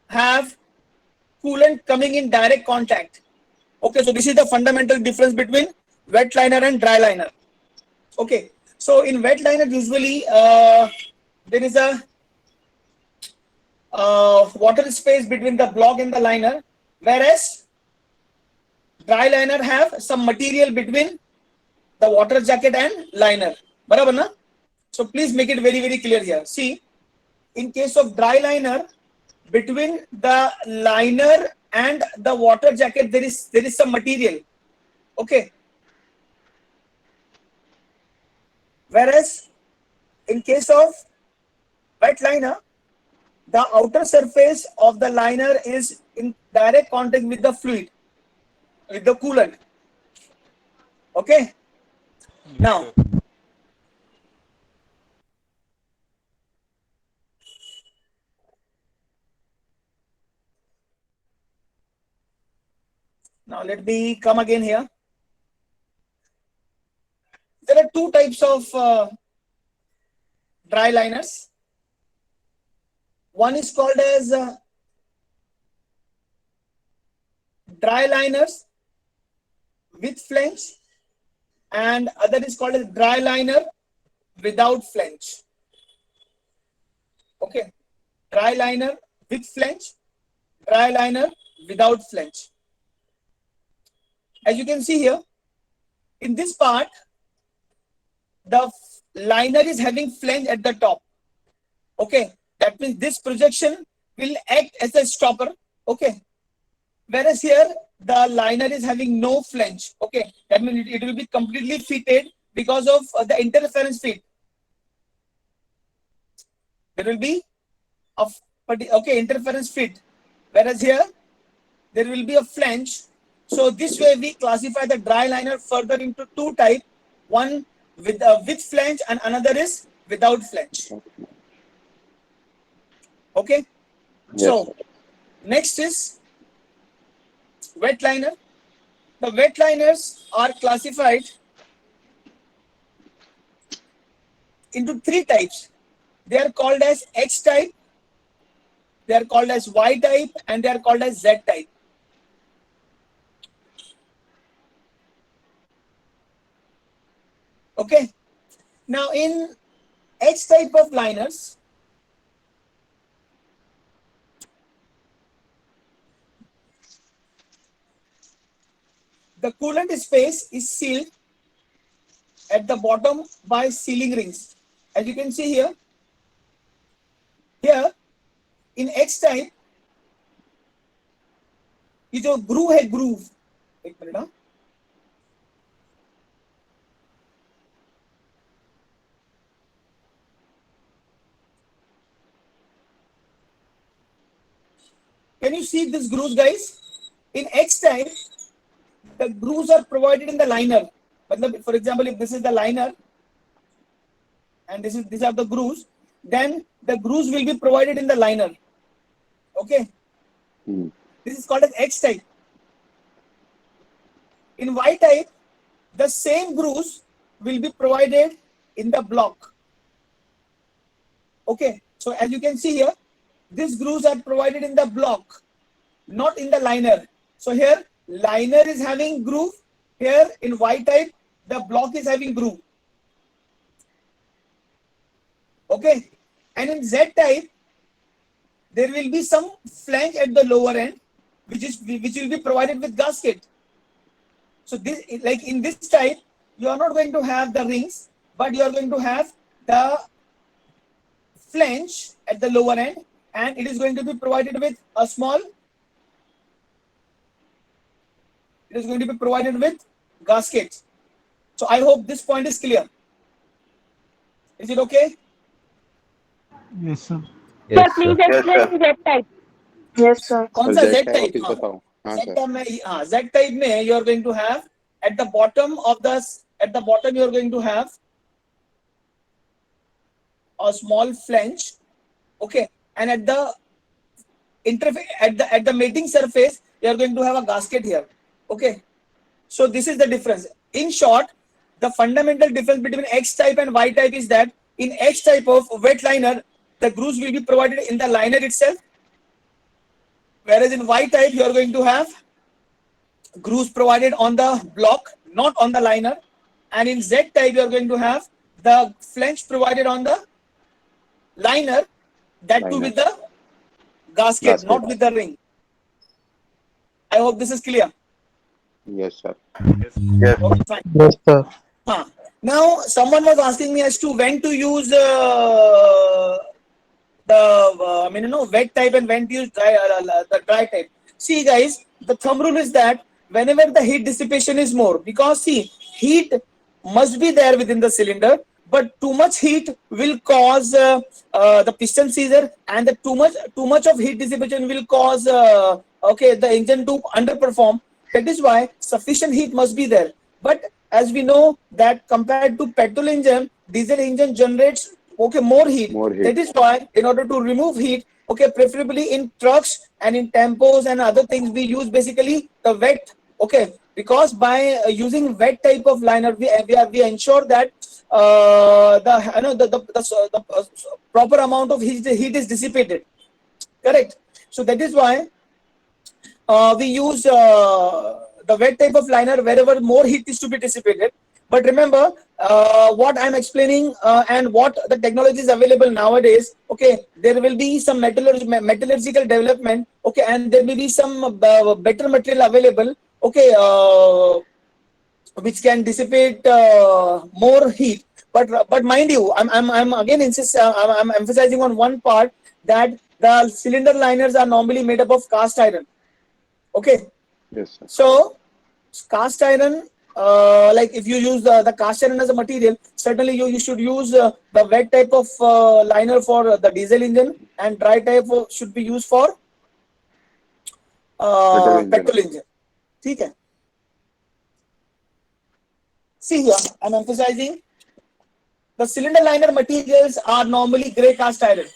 have coolant coming in direct contact. Okay, so this is the fundamental difference between wet liner and dry liner. Okay, so in wet liner usually there is a water space between the block and the liner, whereas dry liner have some material between the water jacket and liner. Barabar na? So please make it very clear here. See, in case of dry liner, between the liner and the water jacket there is some material. Okay, whereas in case of wet liner, the outer surface of the liner is in direct contact with the fluid, with the coolant. Okay, now let me come again here. There are two types of dry liners. One is called as dry liners with flange, and other is called as dry liner without flange. Okay, dry liner with flange, dry liner without flange. As you can see here, in this part, the liner is having flange at the top. Okay, that means this projection will act as a stopper. Okay, whereas here the liner is having no flange. Okay, that means it will be completely fitted because of the interference fit. There will be a interference fit, whereas here there will be a flange. So this way we classify the dry liner further into two types, one with flange and another is without flange. Okay, Yes, so next is wet liner. The wet liners are classified into three types. They are called as X type, they are called as Y type, and they are called as Z type. Okay, now in X type of liners, the coolant space is sealed at the bottom by sealing rings. As you can see here, in X type, ये जो groove है groove, एक minute ना, can you see this grooves, guys? In X type, the grooves are provided in the liner. For example, if this is the liner and these are the grooves, then the grooves will be provided in the liner. Okay, this is called as X type. In Y type, the same grooves will be provided in the block. Okay, so as you can see here, these grooves are provided in the block, not in the liner. So here liner is having groove, here in Y type the block is having groove. Okay, and in Z type there will be some flange at the lower end which will be provided with gasket. So this, like in this type, you are not going to have the rings, but you are going to have the flange at the lower end, and it is going to be provided with a small, it is going to be provided with gaskets. So I hope this point is clear. Is it okay? Yes, sir. Sir, please explain Z type. Yes, sir. कौन सा Z type? वापिस बताओ. हाँ Z sir. type में, Z type में you are going to have at the bottom you are going to have a small flange. Okay, and at the at the mating surface, you are going to have a gasket here. Okay, so this is the difference. In short, the fundamental difference between X type and Y type is that in X type of wet liner, the grooves will be provided in the liner itself, whereas in Y type you are going to have grooves provided on the block, not on the liner, and in Z type you are going to have the flange provided on the liner, that too Liner. with the gasket, not with the ring. I hope this is clear. Yes, sir. Okay, fine. Yes, sir. Now, someone was asking me as to when to use wet type and when to use the dry type. See, guys, the thumb rule is that whenever the heat dissipation is more, because see, heat must be there within the cylinder, but too much heat will cause the piston seizure, and the too much of heat dissipation will cause the engine to underperform. That is why sufficient heat must be there. But as we know that compared to petrol engine, diesel engine generates more heat. More heat. That is why in order to remove heat, preferably in trucks and in tempos and other things, we use basically the wet. Because by using wet type of liner, we ensure that the proper amount of heat is dissipated. Correct. So that is why we use the wet type of liner wherever more heat is to be dissipated. But remember what I'm explaining and what the technology is available nowadays. There will be some metallurgical development. And there may be some better material available. Which can dissipate more heat. But mind you, I'm again I'm emphasizing on one part, that the cylinder liners are normally made up of cast iron. Yes, sir. So cast iron, like if you use the cast iron as a material, certainly you should use the wet type of liner for the diesel engine, and dry type should be used for petrol engine. Okay. See here, I'm emphasizing the cylinder liner materials are normally grey cast iron.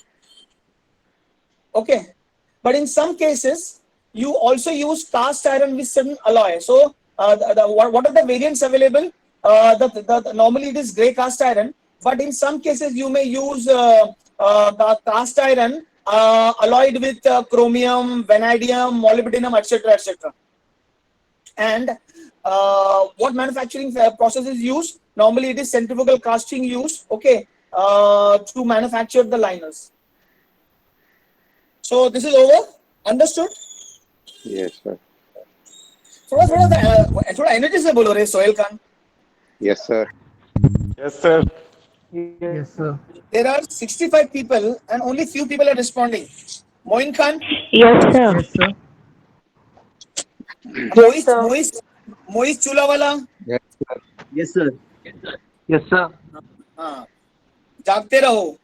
But in some cases, you also use cast iron with certain alloy. So, what are the variants available? Normally it is grey cast iron, but in some cases you may use the cast iron alloyed with chromium, vanadium, molybdenum, etc., etc. And what manufacturing process is used? Normally it is centrifugal casting used, to manufacture the liners. So this is over. Understood? Yes, sir. थोड़ा energy से बोलो रे Sohail Khan. Yes, sir. Yes, sir. Yes, sir. There are 65 people and only few people are responding. Moin Khan. Yes, sir. Yes, sir. Yes, sir. Mohit चूलावाला. Yes, sir. Yes, sir. Yes, sir. हाँ, जागते रहो.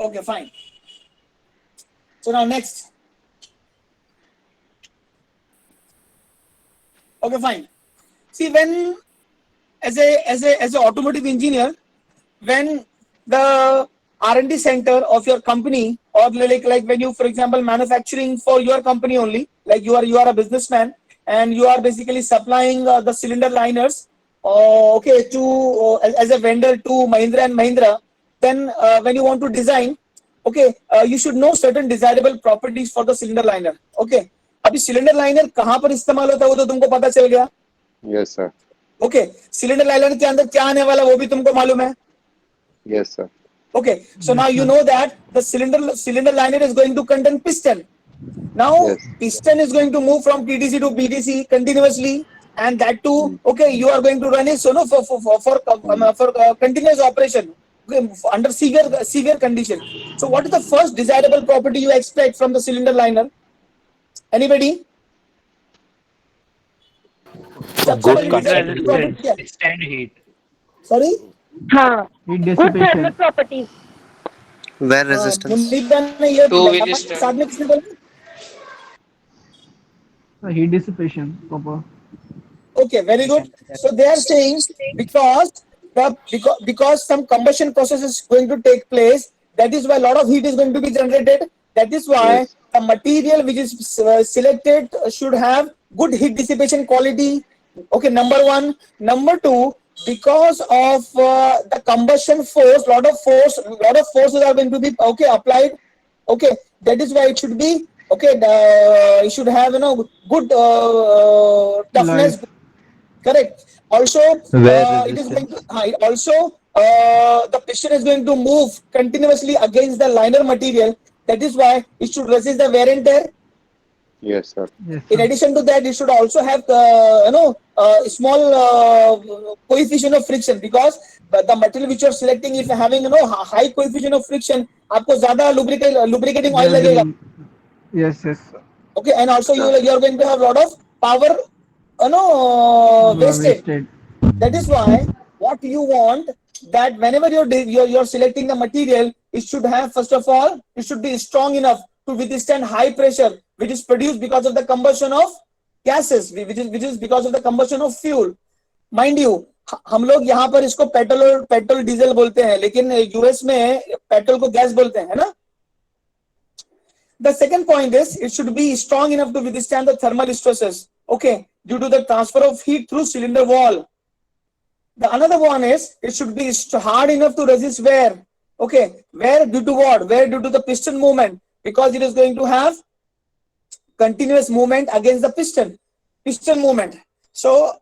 Okay, fine. So now next. Okay, fine. See, when as a automotive engineer, when the R&D center of your company, or like when you, for example, manufacturing for your company only, like you are a businessman and you are basically supplying the cylinder liners, to as a vendor to Mahindra and Mahindra, then when you want to design, you should know certain desirable properties for the cylinder liner. अभी cylinder liner कहाँ पर इस्तेमाल होता है वो तो तुमको पता चल गया. Yes, sir. Cylinder liner के अंदर क्या आने वाला वो भी तुमको मालूम है. Yes, sir. So now you know that the cylinder liner is going to contain piston. Now Yes. piston is going to move from TDC to BDC continuously, and that too, you are going to run it for continuous operation under severe condition. So what is the first desirable property you expect from the cylinder liner? Anybody? Good withstand heat. Sorry? हाँ. Heat Good dissipation. thermal properties. Wear resistance. Two-wheel stand. साथ में किसने बोला? Heat dissipation. Proper. Okay, very good. So they are saying because some combustion process is going to take place, that is why a lot of heat is going to be generated. That is why Yes. the material which is selected should have good heat dissipation quality. Okay, number one. Number two, because of the combustion force, lot of forces are going to be applied. Okay, that is why it should be it should have good toughness. Life. Correct. Also, Wear it is going to resistance. also the piston is going to move continuously against the liner material. That is why it should resist the wear and tear. Yes, sir. Yes, In sir. addition to that, it should also have small coefficient of friction, because the material which you are selecting, if having high coefficient of friction, आपको ज़्यादा lubricating oil There लगेगा. will. Yes, yes. Okay, and also you are going to have a lot of power wasted. Wasted. That is why what you want, that whenever you're selecting the material, it should have, first of all, it should be strong enough to withstand high pressure, which is produced because of the combustion of gases, which is because of the combustion of fuel. Mind you, हम लोग यहाँ पर इसको petrol diesel बोलते हैं, लेकिन US में petrol को गैस बोलते हैं, है ना? The second point is it should be strong enough to withstand the thermal stresses, okay, due to the transfer of heat through cylinder wall. The another one is it should be hard enough to resist wear. Okay, wear due to what? Wear due to the piston movement, because it is going to have continuous movement against the piston movement. So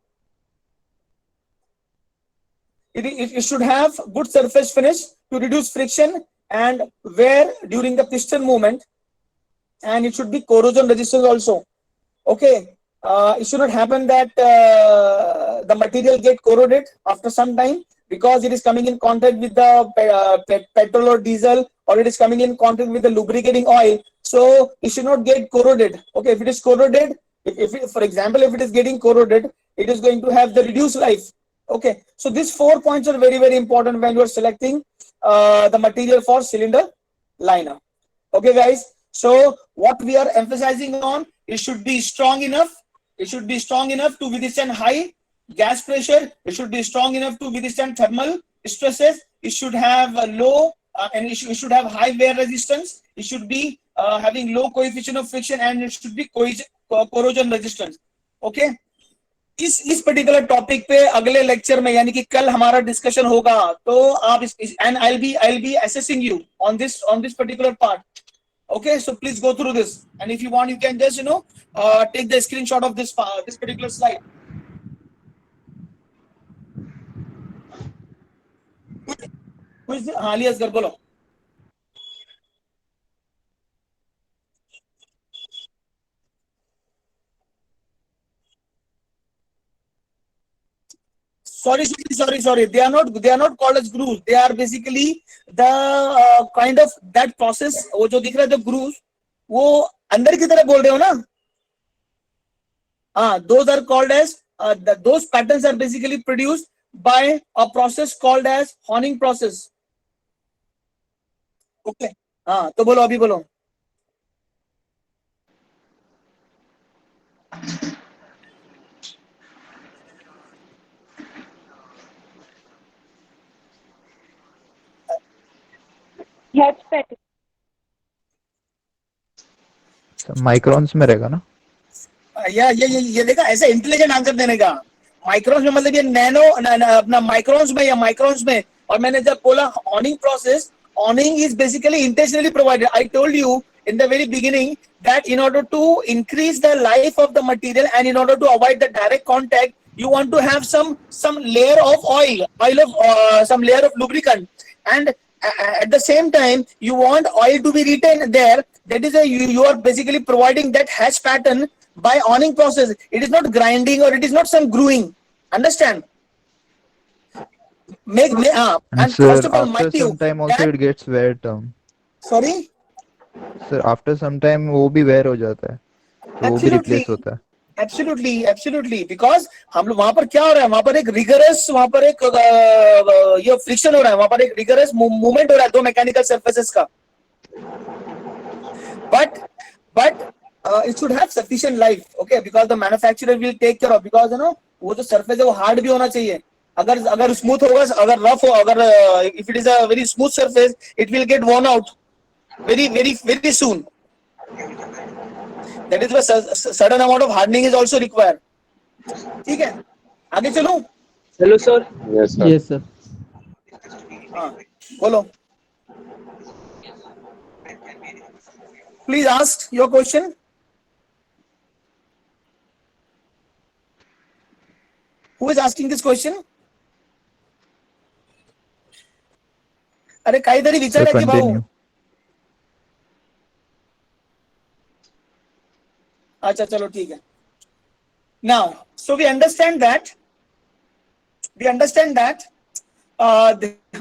it should have good surface finish to reduce friction and wear during the piston movement, and it should be corrosion resistant also. Okay. It should not happen that the material get corroded after some time, because it is coming in contact with the petrol or diesel, or it is coming in contact with the lubricating oil. So it should not get corroded. Okay, if it is corroded, for example, if it is getting corroded, it is going to have the reduced life. Okay, so these 4 points are very, very important when you are selecting the material for cylinder liner. Okay, guys. So what we are emphasizing on, it should be strong enough. It should be strong enough to withstand high gas pressure. It should be strong enough to withstand thermal stresses. It should have a low and it should have high wear resistance. It should be having low coefficient of friction, and it should be corrosion resistance. Okay. इस particular topic पे अगले lecture में, यानी कि कल हमारा discussion होगा, तो आप and I'll be assessing you on this particular part. Okay, so please go through this, and if you want, you can just take the screenshot of this particular slide. हाँ लिया असगर बोलो. Sorry. They are not called as grooves. They are basically the kind of that process. वो जो दिख रहा है जो grooves, वो अंदर की तरफ बोल रहे हो ना? Those are called as those patterns are basically produced by a process called as honing process. Okay. तो बोलो, अभी बोलो. Head pattern. माइक्रॉन्स में रहेगा ना? ये देखा, ऐसा इंटेलिजेंट आंसर देने का. माइक्रॉन्स में मतलब ये नैनो अपना माइक्रॉन्स में या माइक्रॉन्स में. और मैंने जब बोला ऑनिंग process, ऑनिंग is basically intentionally provided. I told you in the very beginning that in order to increase the life of the material and in order to avoid the direct contact, you want to have some layer of oil of some layer of lubricant, and at the same time you want oil to be retained there. That is you are basically providing that hatch pattern by awning process. It is not grinding or it is not some growing. Understand? And sir, first of all, after some time also it gets wear down. Sorry? Sir, after some time वो भी wear हो जाता है, तो वो भी replace होता है. Absolutely, because हम लोग वहां पर क्या हो रहा है, वहां पर एक रिगरस, वहां पर एक ये फ्रिक्शन हो रहा है, वहां पर एक रिगरस मूवमेंट हो रहा है दो मैकेनिकल सरफेसेस का. But it should have sufficient life, okay, because the manufacturer will take care of, because वो जो सरफेस है वो हार्ड भी होना चाहिए. अगर स्मूथ होगा, अगर रफ हो, अगर if it is a very smooth surface, it will get worn out very soon. That is why certain amount of hardening is also required. ठीक है, आगे चलूं? Hello, sir. Yes, sir. Yes, sir. हाँ, बोलो. Please ask your question. Who is asking this question? अरे काहीतरी विचार Sir, आहे की भाऊ. continue. अच्छा चलो ठीक है. Now, so we understand that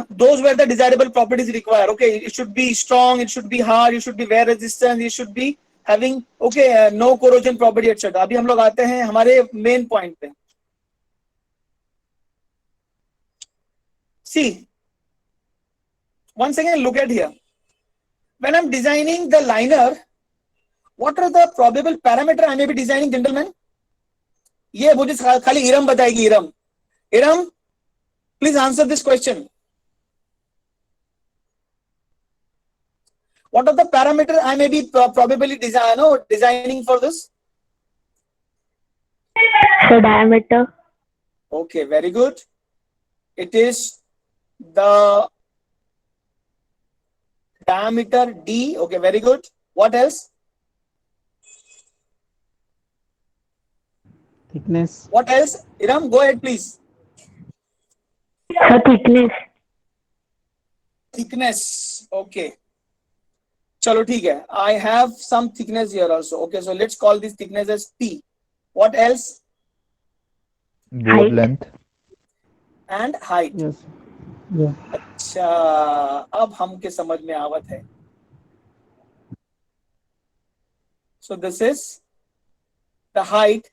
those were the desirable properties required. Okay, it should be strong, it should be hard, it should be wear resistant, it should be having no corrosion property, etc. अभी हम लोग आते हैं हमारे main point पे. See, once again look at here. When I'm designing the liner, what are the probable parameter I may be designing, gentlemen? ये मुझे खाली इरम बताएगी. Iram, please answer this question. What are the parameter I may be probably designing for this? The diameter. Okay, very good. It is the diameter D. Okay, very good. What else? Thickness. What else? Iram, go ahead, please. The thickness. Thickness. Okay. Chalo, ठीक है. I have some thickness here also. Okay, so let's call this thickness as T. What else? Bore Height. length. And height. Yes. Yeah. अच्छा, अब हमके समझ में आवत है. So this is the height.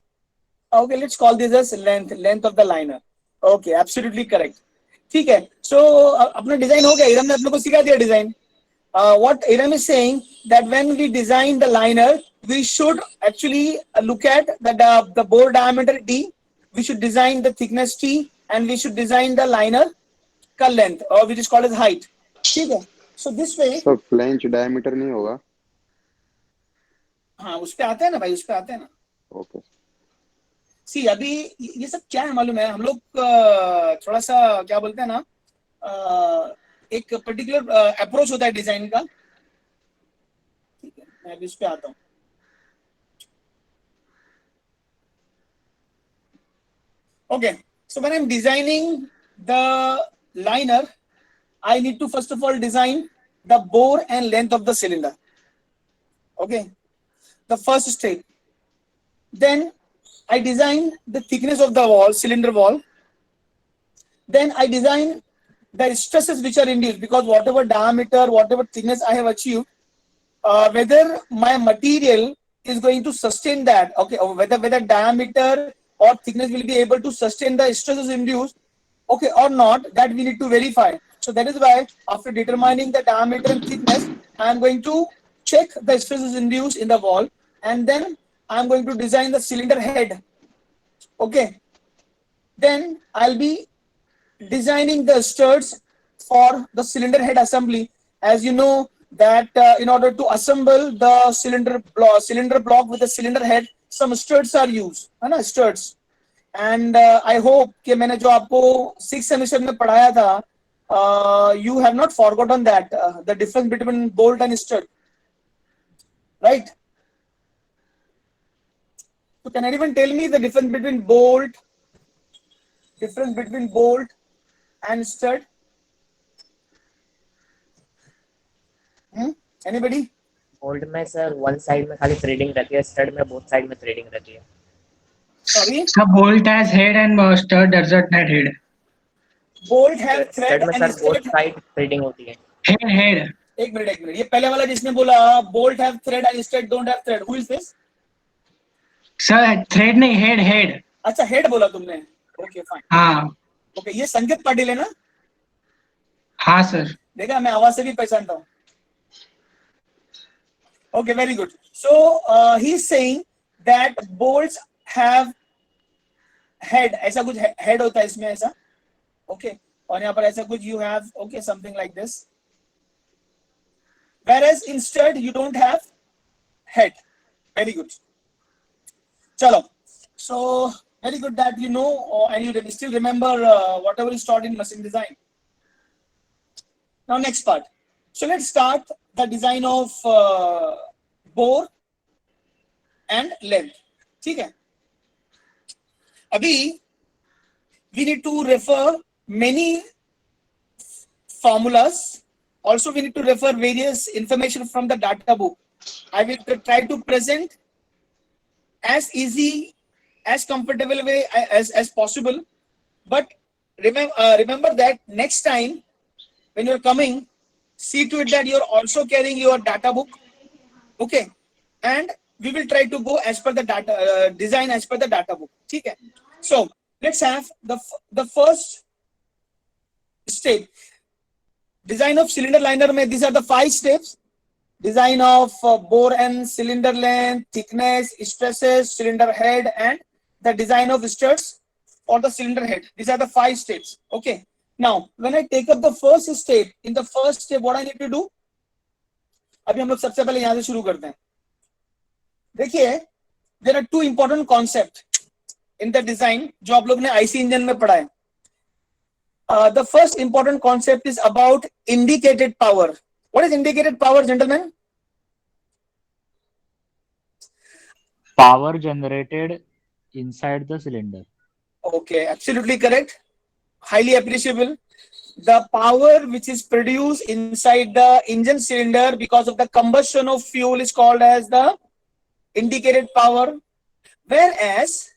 Okay, let's call this as length of the liner. Okay, absolutely correct. ठीक है. So अपना डिजाइन हो गया. इरम ने अपने को सिखा दिया design. What Iram is saying, that when we design the liner, we should actually look at the bore diameter D, we should design the thickness T, and we should design the liner का length, or which is called as height. ठीक है. So this way. So flange diameter नहीं होगा? हाँ, उस पे आते हैं ना भाई, उस पे आते हैं ना. Okay. See, अभी ये सब क्या है मालूम है, हम लोग थोड़ा सा क्या बोलते हैं ना, एक पर्टिकुलर अप्रोच होता है डिजाइन का. ठीक है, मैं अभी उस पे आता हूँ. Okay, so when I'm designing the liner, I need to first of all design the bore and length of the cylinder. Okay, the first step. Then I design the thickness of the wall, cylinder wall. Then I design the stresses which are induced, because whatever diameter, whatever thickness I have achieved, whether my material is going to sustain that, okay, or whether diameter or thickness will be able to sustain the stresses induced, okay, or not, that we need to verify. So that is why after determining the diameter and thickness, I am going to check the stresses induced in the wall, and then I am going to design the cylinder head. Okay, then I'll be designing the studs for the cylinder head assembly. As you know that in order to assemble the cylinder block with the cylinder head, some studs are used, है ना, studs. And I hope कि मैंने जो आपको 6th semester में पढ़ाया था, you have not forgotten that the difference between bolt and stud, right? So can anyone tell me the difference between bolt and stud? Anybody? Bolt में sir one side में खाली थ्रेडिंग रहती है, stud में both side में threading रहती है. Sorry? So bolt has head and stud does not have head. Bolt have thread stud में and sir both stud. Side threading होती है. Head. एक मिनट, ये पहले वाला जिसने बोला bolt have thread and stud don't have thread, who is this? Sir, thread नहीं, head. अच्छा, head बोला तुमने. Okay, fine. हाँ. Okay, ये संकेत पाटिल है ना? हाँ sir. देखा, मैं आवाज से भी पहचानता हूँ. Okay, very good. So he's saying that bolts have head, ऐसा कुछ हेड होता है इसमें ऐसा, ओके, और यहाँ पर ऐसा कुछ you have, okay, something like this, whereas instead you don't have head. Very good. Chalo. So very good that you know and you still remember whatever is taught in machine design. Now next part. So let's start the design of bore and length. ठीक है. अभी we need to refer many formulas. Also, we need to refer various information from the data book. I will try to present as easy, as comfortable way as possible. But remember that next time when you're coming, see to it that you're also carrying your data book. Okay, and we will try to go as per the data design as per the data book. Okay, so let's have the first step. Design of cylinder liner mein, these are the 5 steps. Design of bore and cylinder length, thickness, stresses, cylinder head, and the design of struts for the cylinder head. These are the 5 steps. Okay. Now, when I take up the first step, in the first step, what I need to do? अभी हम लोग सबसे पहले यहाँ से शुरू करते हैं. देखिए, there are 2 important concepts in the design जो आप लोग ने IC engine में पढ़ा है. The first important concept is about indicated power. What is indicated power, gentlemen? Power generated inside the cylinder. Okay, absolutely correct. Highly appreciable. The power which is produced inside the engine cylinder because of the combustion of fuel is called as the indicated power. Whereas,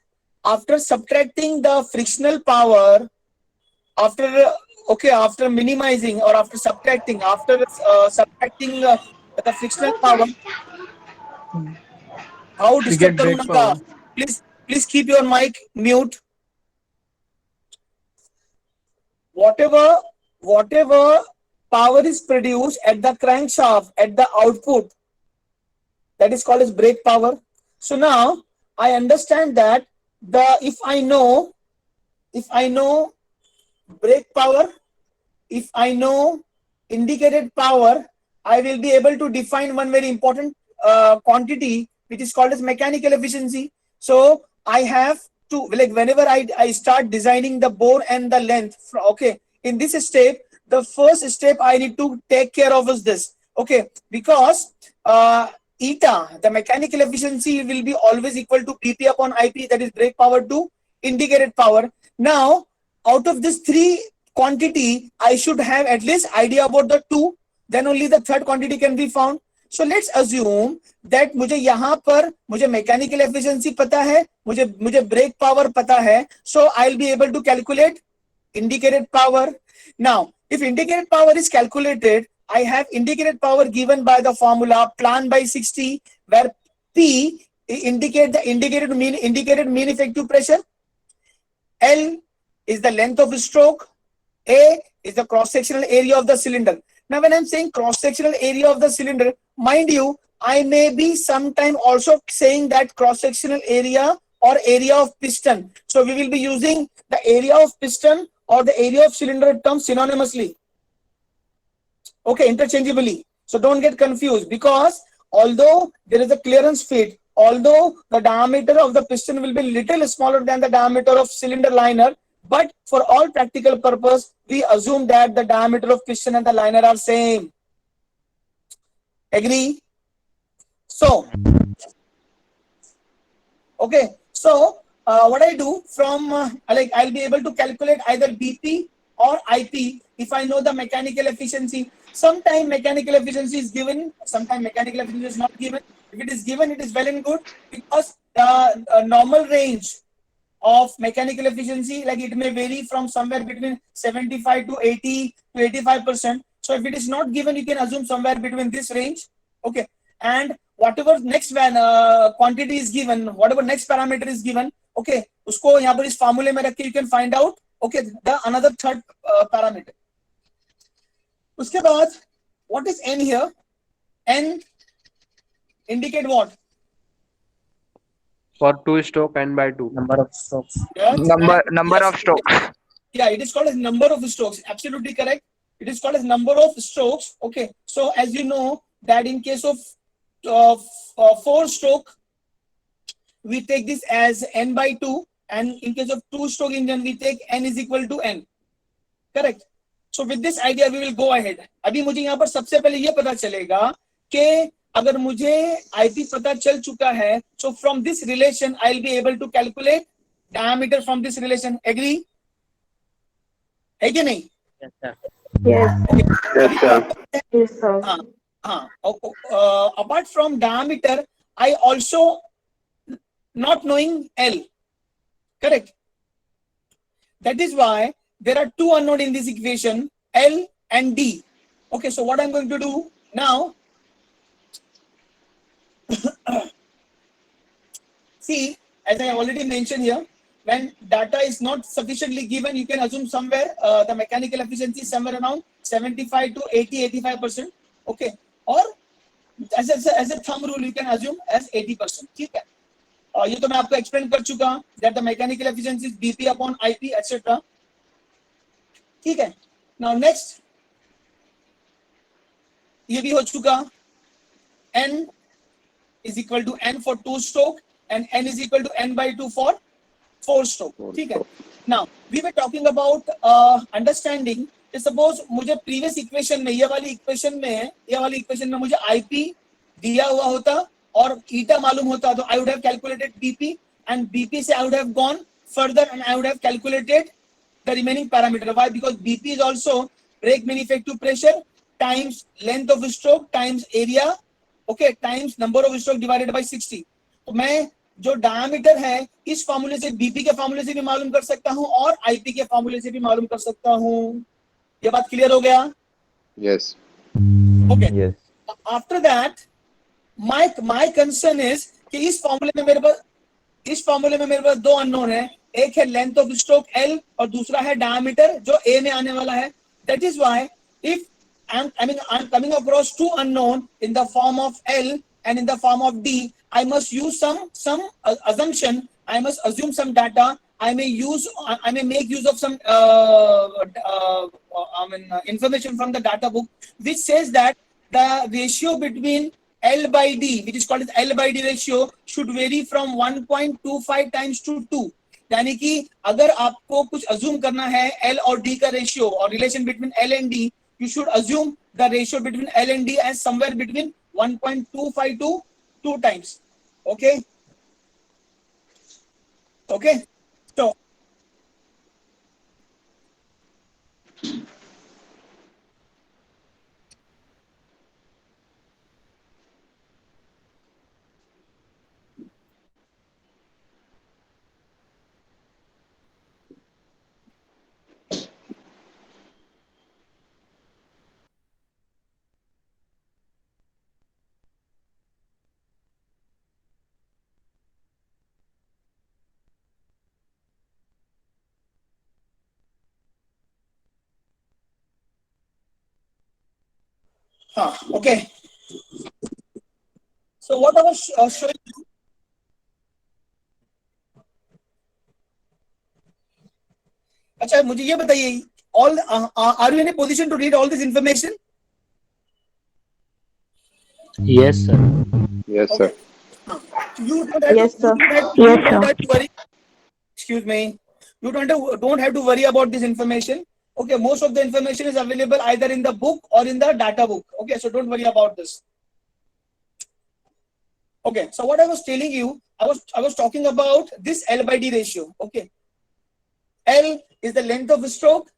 after subtracting the frictional power, after minimizing or after subtracting the frictional power, how disturb करूं ना का? Please keep your mic mute. Whatever power is produced at the crankshaft at the output, that is called as brake power. So now I understand that if I know brake power, if I know indicated power, I will be able to define one very important quantity which is called as mechanical efficiency. So I have to, like, whenever I start designing the bore and the length, okay, in this step, the first step I need to take care of is this, okay, because eta, the mechanical efficiency, will be always equal to PP upon IP, that is brake power to indicated power. Now, out of this 3 quantity, I should have at least idea about the 2, then only the third quantity can be found. So let's assume that मुझे यहाँ पर मुझे mechanical efficiency पता है, मुझे brake power पता है, so I'll be able to calculate indicated power. Now, if indicated power is calculated, I have indicated power given by the formula plan by 60, where P indicate the indicated mean effective pressure, L is the length of the stroke, A is the cross-sectional area of the cylinder. Now, when I'm saying cross-sectional area of the cylinder, mind you, I may be sometime also saying that cross-sectional area or area of piston. So we will be using the area of piston or the area of cylinder terms synonymously. Okay, interchangeably. So don't get confused, because although there is a clearance fit, although the diameter of the piston will be little smaller than the diameter of cylinder liner, but for all practical purpose, we assume that the diameter of piston and the liner are same. Agree? So, okay. So, what I do from, I'll be able to calculate either BP or IP if I know the mechanical efficiency. Sometime mechanical efficiency is given, sometime mechanical efficiency is not given. If it is given, it is well and good, because the normal range of mechanical efficiency, like, it may vary from somewhere between 75 to 80 to 85%. So if it is not given, you can assume somewhere between this range. Okay, and whatever next quantity is given, whatever next parameter is given, okay, usko yahan par is formula mein rakh ke you can find out, okay, the another third parameter. Uske baad, what is N here? N indicate what? For two stroke N by 2. Number of strokes. Yes, Number yes, of strokes. Yeah, it is called as number of strokes. Absolutely correct. It is called as number of strokes. Okay. So as you know that in case of 4-stroke, we take this as n by 2, and in case of 2-stroke engine, we take n is equal to n. Correct. So with this idea, we will go ahead. अभी मुझे यहाँ पर सबसे पहले ये पता चलेगा कि अगर मुझे IP पता चल चुका है, so from this relation, I'll be able to calculate diameter from this relation. Agree? है कि नहीं? Yes, sir. Yes. Yes, sir. Apart from diameter, I also not knowing L. Correct. That is why there are two unknown in this equation, L and D. Okay, so what I'm going to do now, see, as I already mentioned here, when data is not sufficiently given, you can assume somewhere the mechanical efficiency is somewhere around 75 to 85%. Okay, or as a thumb rule, you can assume as 80%. ठीक है? ये तो मैं आपको explain कर चुका that the mechanical efficiency is BP upon IP, etc. ठीक है? Now next, ये भी हो चुका. N is equal to N for 2-stroke and N is equal to N by 2 for 4-stroke. ठीक है? Now we were talking about understanding. Suppose मुझे previous equation में ये वाली equation में मुझे IP दिया हुआ होता और eta मालूम होता तो I would have calculated BP, and BP से I would have gone further and I would have calculated the remaining parameter. Why? Because BP is also brake main effective pressure times length of stroke times area, okay, times number of stroke divided by 60. तो मैं जो diameter है इस फार्मूले से BP के फार्मूले से भी मालूम कर सकता हूं और आईपी के फार्मूले से भी मालूम कर सकता हूं. ये बात क्लियर हो गया? Yes. Okay. Yes. After that, my concern is कि इस फार्मूले में मेरे पास दो अननोन है. एक है लेंथ ऑफ स्ट्रोक L और दूसरा है डायमीटर जो A में आने वाला है. That is why if I'm coming across two unknown in the form of L and in the form of D, I must use some assumption. I must assume some data. I may make use of some information from the data book, which says that the ratio between L by D, which is called as L by D ratio, should vary from 1.25 times to 2. यानी कि अगर आपको कुछ assume करना है L और D का ratio or relation between L and D, you should assume the ratio between L and D as somewhere between 1.25 to 2 times. Okay. Okay. So okay. So what I was showing you. अच्छा मुझे ये बताइए, all are you in a position to read all this information? Yes, sir. Yes, sir. You don't have Yes, to, sir. you Yes, don't sir. have to worry. Excuse me. You don't have to worry about this information. Okay, most of the information is available either in the book or in the data book. Okay, so don't worry about this. Okay, so what I was telling you, I was talking about this L by D ratio. Okay, L is the length of stroke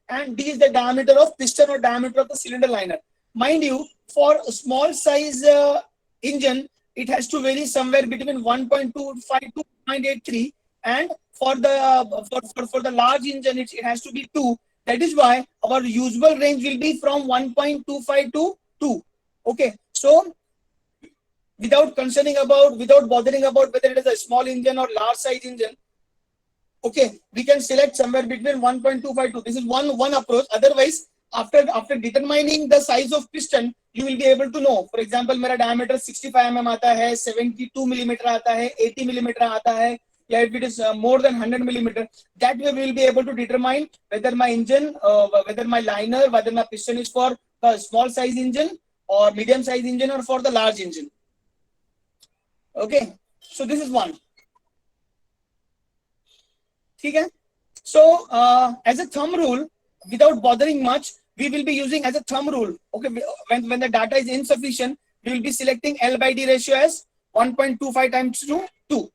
and D is the diameter of piston or diameter of the cylinder liner. Mind you, for a small size engine, it has to vary somewhere between 1.25 to 0.83, and for the large engine, it has to be 2. That is why our usual range will be from 1.25 to 2. Okay, so without bothering about whether it is a small engine or large size engine, okay, we can select somewhere between 1.25 to. This is one approach. Otherwise, after determining the size of piston, you will be able to know. For example, मेरा diameter 65 mm आता है, 72 mm आता है, 80 mm आता है, या if it is more than 100 mm, that way we will be able to determine whether my engine, whether my liner, whether my piston is for the small size engine or medium size engine or for the large engine. Okay, so this is one. Okay, so as a thumb rule, without bothering much, we will be using as a thumb rule. Okay, when the data is insufficient, we will be selecting L by D ratio as 1.25 times to 2.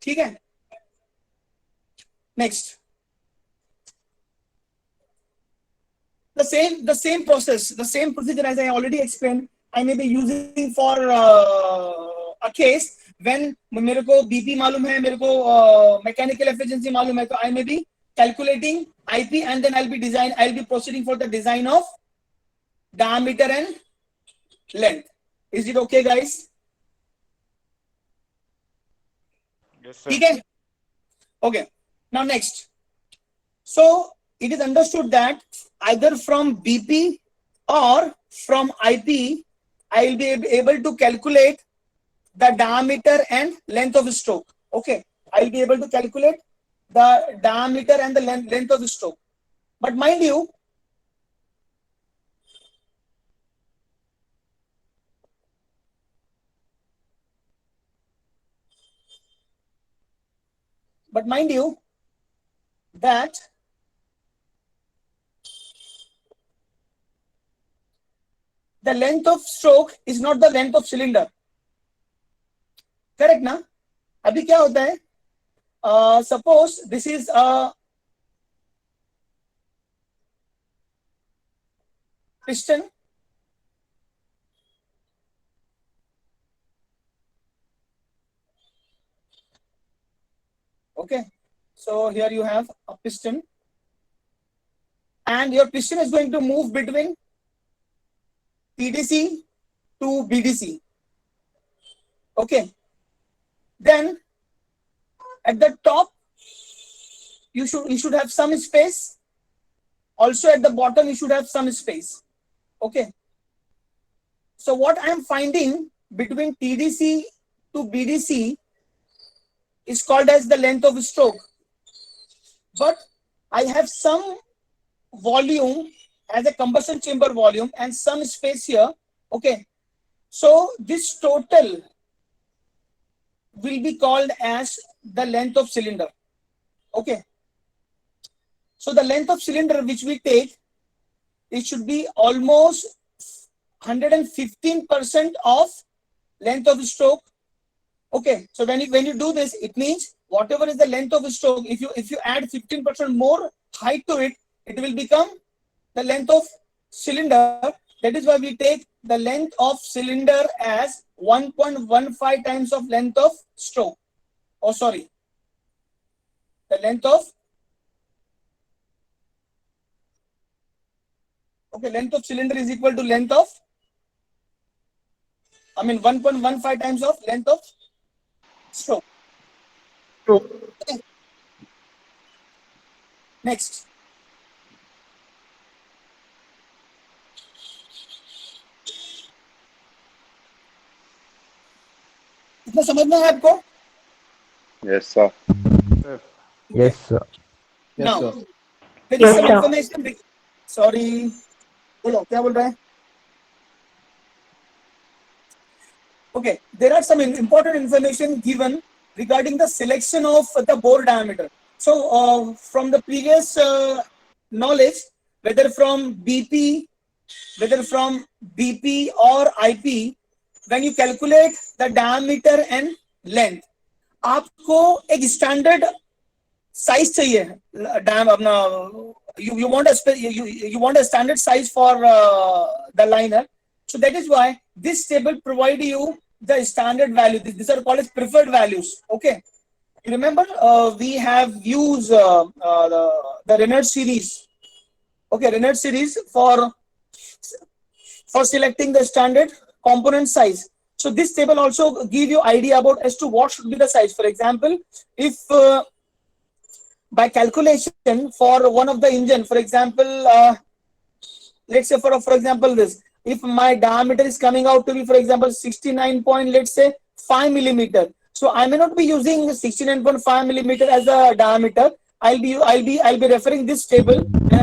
Okay. Next, the same process, the same procedure as I already explained, I may be using for a case when मेरे को BP मालूम है, मेरे को mechanical efficiency मालूम है, तो I may be calculating IP and then I'll be proceeding for the design of diameter and length. Is it okay, guys? Yes, sir. Okay. Okay. Now next. So it is understood that either from BP or from IP, I will be able to calculate the diameter and length of the stroke. Okay. I will be able to calculate the diameter and the length of the stroke. But mind you, that the length of stroke is not the length of cylinder. Correct ना? अभी क्या होता है? Suppose this is a piston. Okay, so here you have a piston, and your piston is going to move between TDC to BDC. Okay, then at the top you should have some space. Also at the bottom you should have some space. Okay, so what I am finding between TDC to BDC is called as the length of stroke, but I have some volume as a combustion chamber volume and some space here. Okay, so this total will be called as the length of cylinder. Okay, so the length of cylinder which we take, it should be almost 115% of length of stroke. Okay, so when you do this, it means whatever is the length of the stroke, if you add 15% more height to it, it will become the length of cylinder. That is why we take the length of cylinder as 1.15 times of length of stroke. Oh, sorry. The length of, okay, length of cylinder is equal to length of, 1.15 times of length of stroke. Okay. Next. इतना समझ में है आपको? Yes, sir. Yes, sir. Now, sir. there is Yes, some sir. information. Sorry. बोलो क्या बोल रहा है? Okay, there are some important information given regarding the selection of the bore diameter. So, from the previous knowledge, whether from BP or IP, when you calculate the diameter and length, आपको एक standard size चाहिए. You want a standard size for the liner. So that is why this table provide you the standard value. These are called as preferred values. Okay, you remember we have used the Reynolds series. Okay, Reynolds series for selecting the standard component size. So this table also give you idea about as to what should be the size. For example, if by calculation for one of the engine, for example, let's say for example this, if my diameter is coming out to be, for example, 69 point, let's say 5 millimeter. So I may not be using 69.5 millimeter as a diameter. I'll be referring this table, and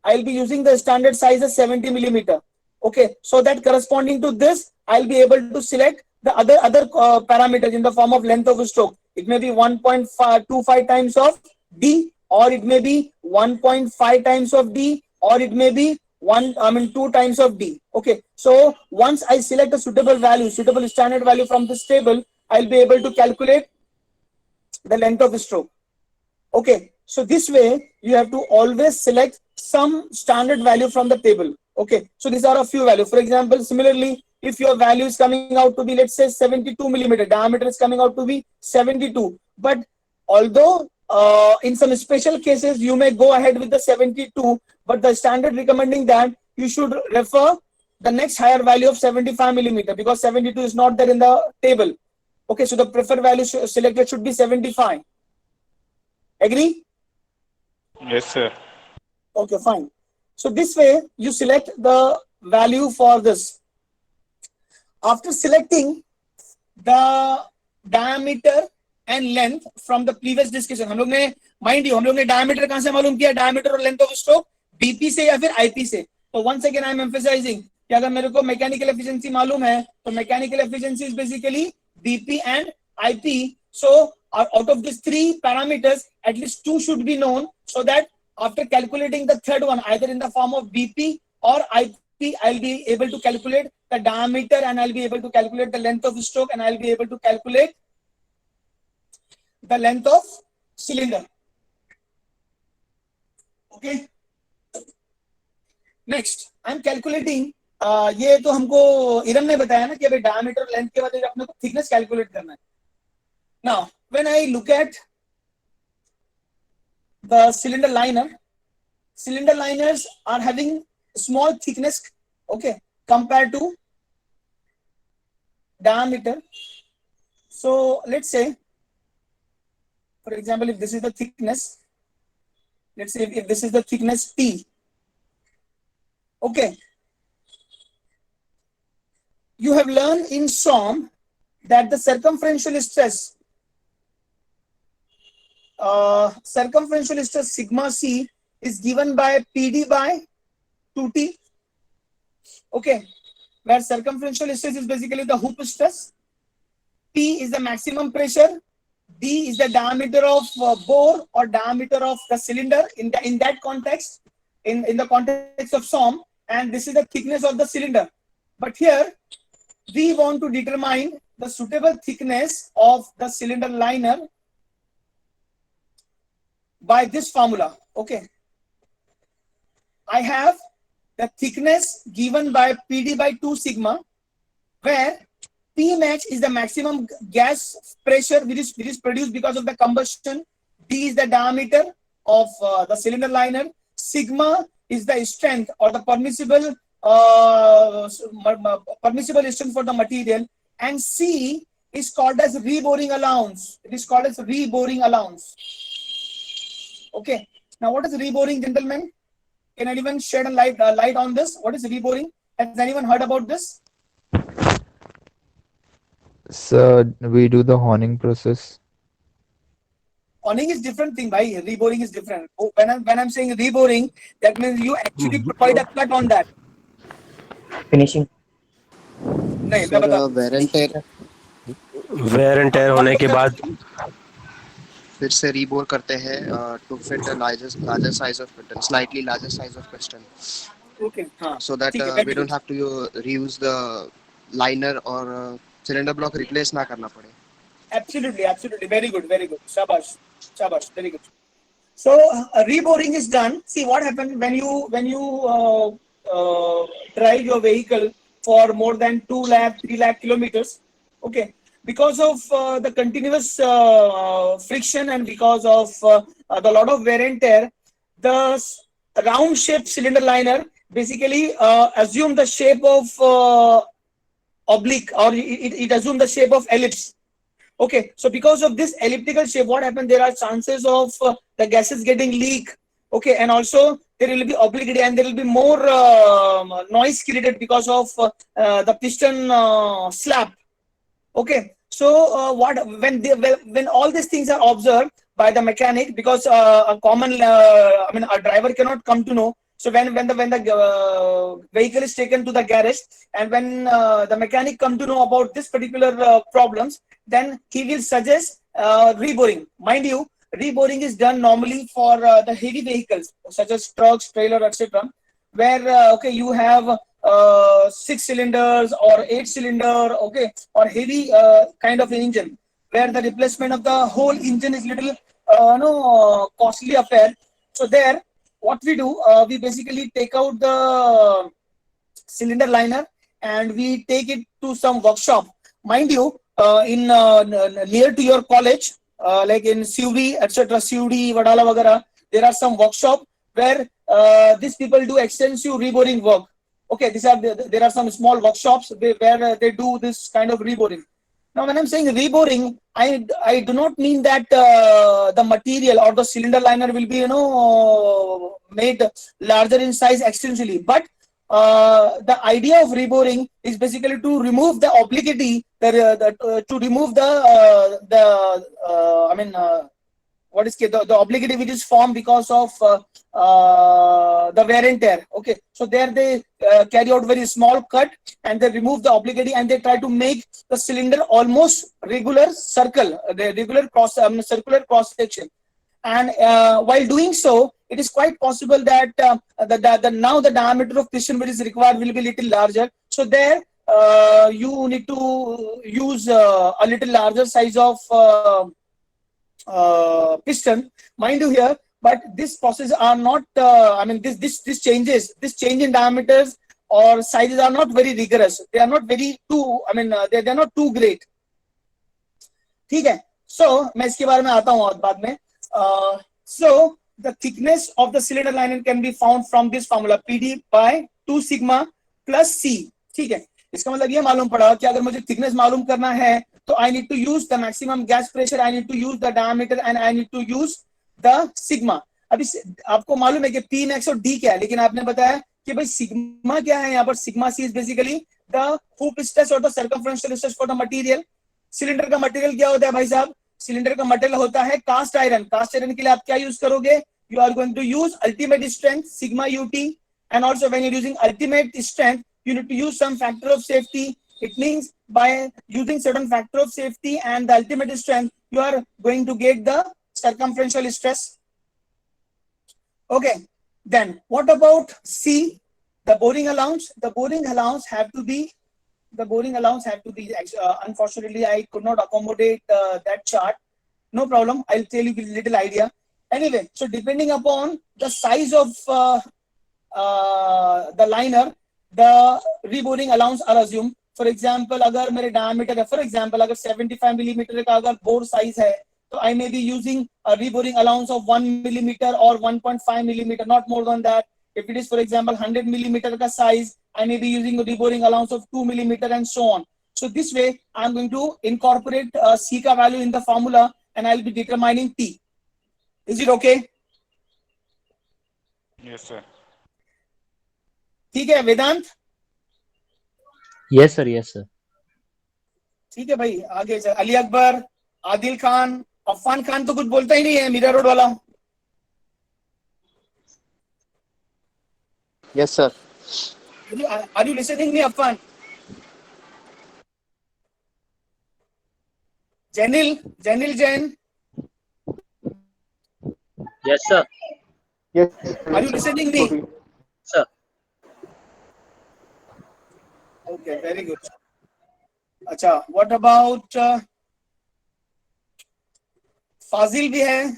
I'll be using the standard size as 70 millimeter. Okay, so that corresponding to this, I'll be able to select the other parameters in the form of length of stroke. It may be 1.25 times of D, or it may be 1.5 times of D, or it may be 2 times of D. Okay, so once I select a suitable value, suitable standard value from this table, I'll be able to calculate the length of the stroke. Okay, so this way you have to always select some standard value from the table. Okay, so these are a few values. For example, similarly, if your value is coming out to be, let's say 72 millimeter, diameter is coming out to be 72. But although in some special cases you may go ahead with the 72, but the standard recommending that you should refer the next higher value of 75 millimeter, because 72 is not there in the table. Okay, so the preferred value selected should be 75. Agree? Yes, sir. Okay, fine. So this way you select the value for this. After selecting the diameter and length from the previous discussion, हम लोग ने mind you, हम लोग ने diameter कहाँ से मालूम किया? Diameter और length of stroke BP से या फिर IP से. तो once again I am emphasizing कि अगर मेरे को mechanical efficiency मालूम है, तो mechanical efficiency is basically BP and IP. So out of these three parameters, at least two should be known, so that after calculating the third one, either in the form of BP or IP, I'll be able to calculate the diameter, and I'll be able to calculate the length of the stroke, and I'll be able to calculate the length of cylinder. Okay. Next, I'm calculating. ये तो हमको इरम ने बताया ना कि अभी diameter और length के बाद अपने को thickness calculate करना है. Now, when I look at the cylinder liner, cylinder liners are having small thickness, okay, compared to diameter. So let's say, for example, if this is the thickness, let's say if this is the thickness T, okay, you have learned in SOM that the circumferential stress sigma C is given by PD by 2T. Okay, where circumferential stress is basically the hoop stress, P is the maximum pressure, D is the diameter of bore or diameter of the cylinder in that context, in the context of SOM, and this is the thickness of the cylinder. But here we want to determine the suitable thickness of the cylinder liner by this formula. Okay, I have the thickness given by PD by 2 sigma, where P max is the maximum gas pressure which is produced because of the combustion. D is the diameter of the cylinder liner. Sigma is the strength or the permissible strength for the material, and C is called as reboring allowance. It is called as reboring allowance. Okay. Now, what is reboring, gentlemen? Can anyone shed a light on this? What is reboring? Has anyone heard about this? So we do the honing process. Honing is different thing, bhai. Reboring is different. When I'm saying reboring, that means you actually provide a cut on that. Finishing नहीं, मैं Sir, बता. wear and tear होने के बाद फिर से rebore करते हैं to fit a larger size of piston, slightly larger size of piston, Okay. हाँ. so that ठीक है, very we don't good. have to reuse the liner or cylinder block replace ना करना पड़े. Absolutely. Very good. Shabash. Very good. So reboring is done. See what happens when you drive your vehicle for more than 2 lakh, 3 lakh kilometers. Okay, because of the continuous friction and because of the lot of wear and tear, the round shaped cylinder liner basically assume the shape of oblique, or it assumes the shape of ellipse. Okay, so because of this elliptical shape, what happens? There are chances of the gases getting leak. Okay, and also there will be obliquity and there will be more noise created because of the piston slap. Okay, so what when all these things are observed by the mechanic, because a common a driver cannot come to know. So when the vehicle is taken to the garage, and when the mechanic come to know about this particular problems, then he will suggest reboring. Mind you, reboring is done normally for the heavy vehicles such as trucks, trailer, etc., where okay, you have 6 cylinders or 8 cylinder, okay, or heavy kind of engine, where the replacement of the whole engine is little costly affair. So there, what we do, we basically take out the cylinder liner and we take it to some workshop. Mind you, in near to your college, like in CUD, etc., CUD, Vadala, Vagara, there are some workshop where these people do extensive reboring work. Okay, there are some small workshops where they do this kind of reboring. Now, when I'm saying reboring, I do not mean that the material or the cylinder liner will be made larger in size extensively, but the idea of reboring is basically to remove the obliquity, to remove what is the obliquity which is formed because of the wear and tear. Okay, so there they carry out very small cut and they remove the obliquity and they try to make the cylinder almost regular circle, the regular circular cross section. And while doing so, it is quite possible that now the diameter of piston which is required will be little larger. So there you need to use a little larger size of piston, mind you here. But this process are not this change in diameters or sizes are not very rigorous. They are not very they are not too great. ठीक है, so मैं इसके बारे में आता हूँ बाद में. So the thickness of the cylinder liner can be found from this formula, PD by 2 sigma plus C. ठीक है, इसका मतलब ये मालूम पड़ा कि अगर मुझे थिकनेस मालूम करना है तो I need to use the maximum gas pressure, I need to use the diameter and I need to use the sigma. अभी आपको मालूम है कि Pmax और D क्या है, लेकिन आपने बताया कि भाई सिग्मा क्या है. यहाँ पर sigma C is basically the hoop stress or the circumferential stress for the material. Cylinder का मटेरियल क्या होता है भाई साहब? सिलेंडर का मटेरियल होता है कास्ट आयरन. कास्ट आयरन के लिए आप क्या यूज करोगे? You are going to use ultimate strength sigma ut, and also when you're using ultimate strength you need to use some factor of safety. It means by using certain factor of safety and the ultimate strength you are going to get the circumferential stress. Okay, then what about C, the boring allowance? The boring allowance have to be unfortunately I could not accommodate that chart. No problem, I'll tell you a little idea. Anyway, so depending upon the size of the liner, the reboring allowance are assumed. For example, अगर मेरे diameter है, for example अगर 75 millimeter का अगर bore size है, तो I may be using a reboring allowance of 1 millimeter or 1.5 millimeter, not more than that. If it is, for example, 100 millimeter का size, I may be using a reboring allowance of 2 millimeter and so on. So this way, I'm going to incorporate C का value in the formula and I'll be determining T. Is it okay? Yes, sir. ठीक है वेदांत? Yes sir, yes sir. ठीक है भाई, आगे चल. अली अकबर, आदिल खान, अफान खान तो कुछ बोलता ही नहीं है, मीरा रोड वाला. Yes, sir. Are you listening me, Affan? Janil Jain. Yes, sir. Yes. Are you listening me? Sir. Okay, very good. अच्छा, what about फाजिल भी है,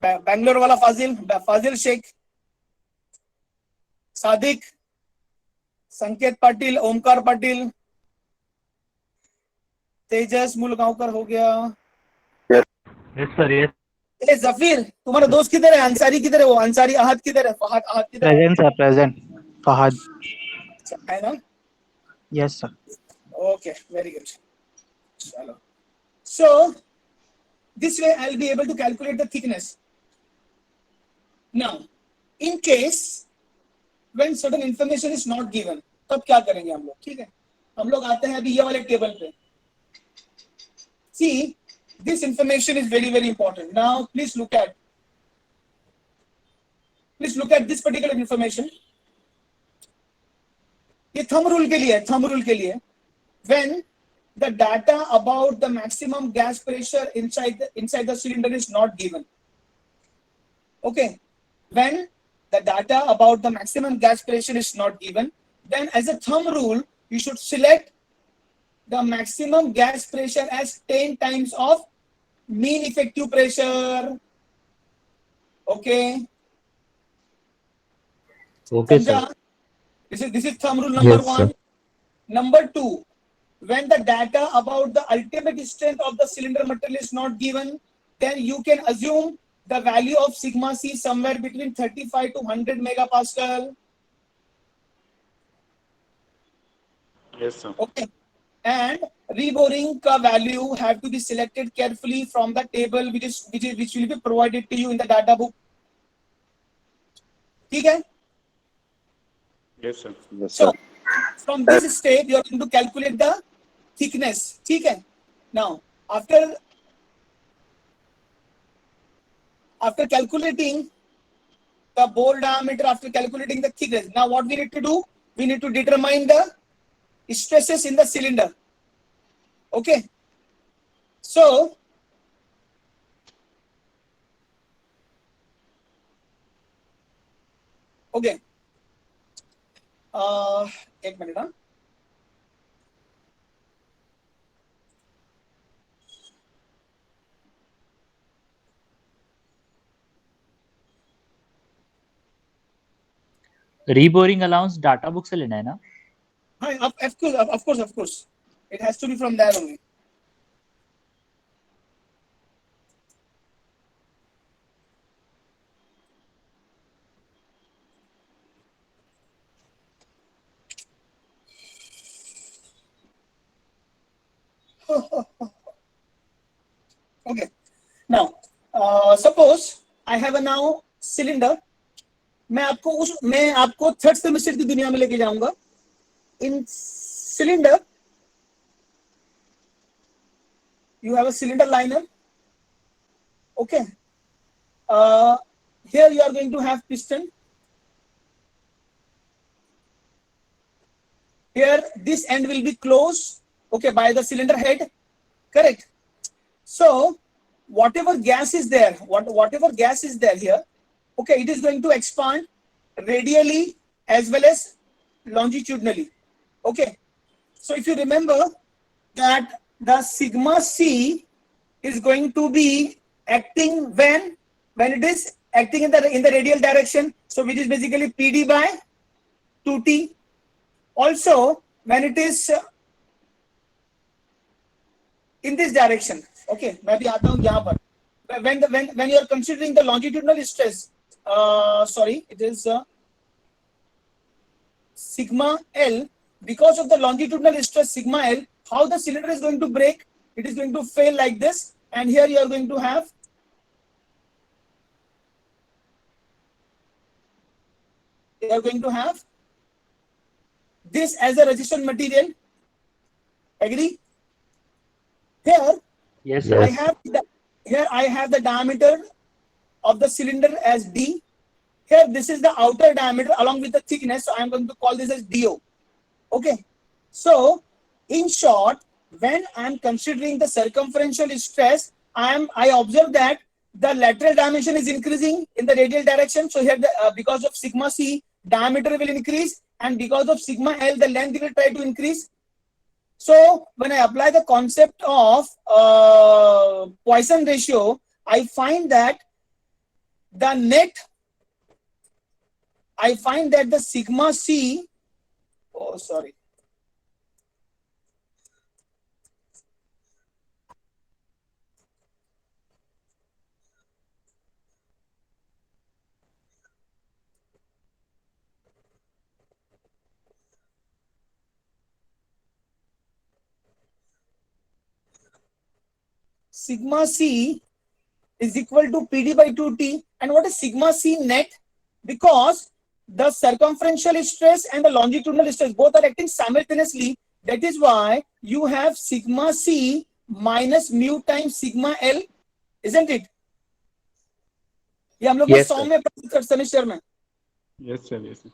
बैंगलोर वाला फाजिल शेख, सादिक, संकेत पाटिल, ओमकार पाटिल, तेजस मुलगांवकर हो गया. Yes sir, yes. ए जफीर, तुम्हारा दोस्त किधर है? अंसारी किधर है? वो अंसारी अहद किधर है? फहद अहद किधर है? Present sir, present. Fahad. है ना? Yes sir. Okay, very good. Chalo. So this way I'll be able to calculate the thickness. Now, In case when certain information is not given, तब क्या करेंगे हम लोग? ठीक है, हम लोग आते हैं अभी ये वाले टेबल पे. See, this information is very very important. Now please look at this particular information. ये thumb rule के लिए when the data about the maximum gas pressure inside the cylinder is not given. Okay, when the data about the maximum gas pressure is not given, then as a thumb rule you should select the maximum gas pressure as 10 times of mean effective pressure. Okay. Okay, sir. This is thumb rule number Yes, 1. sir. Number 2, when the data about the ultimate strength of the cylinder material is not given, then you can assume the value of sigma C somewhere between 35 to 100 megapascal. Yes, sir. Okay. And reboring ka value have to be selected carefully from the table which will be provided to you in the data book. Okay? Yes, sir. Yes, So sir. from this step you are going to calculate the thickness. Okay? Now after calculating the bore diameter, after calculating the thickness, now what we need to do? We need to determine the stresses in the cylinder. Okay, so okay, एक minute ना. रीबोरिंग allowance data book से लेना है ना? Of course. It has to be from there only. Okay. Now, suppose I have a now cylinder. मैं आपको third semester की दुनिया में लेके जाऊंगा. In cylinder, you have a cylinder liner. Okay. Here you are going to have piston. Here this end will be closed, okay, by the cylinder head. Correct. So whatever gas is there here, okay, it is going to expand radially as well as longitudinally. Okay. So if you remember that the sigma C is going to be acting when it is acting in the radial direction, so which is basically PD by 2T. Also when it is in this direction, okay, मैं भी आता हूँ यहाँ पर. When you are considering the longitudinal stress, it is sigma L. Because of the longitudinal stress sigma L, how the cylinder is going to break? It is going to fail like this, and here you are going to have this as a resistant material. Agree? Here, Yes, sir. I have the diameter of the cylinder as D. Here, this is the outer diameter along with the thickness. So I am going to call this as DO. Okay. So in short, when I am considering the circumferential stress, I observe that the lateral dimension is increasing in the radial direction. So here, because of sigma C, diameter will increase, and because of sigma L, the length will try to increase. So when I apply the concept of Poisson ratio, I find that the sigma C, sigma C is equal to PD by 2T. And what is sigma C net? Because the circumferential stress and the longitudinal stress both are acting simultaneously. That is why you have sigma C minus mu times sigma L, isn't it? ये हम लोग Yes, सौ sir. में third semester में. Yes, sir. Yes, sir.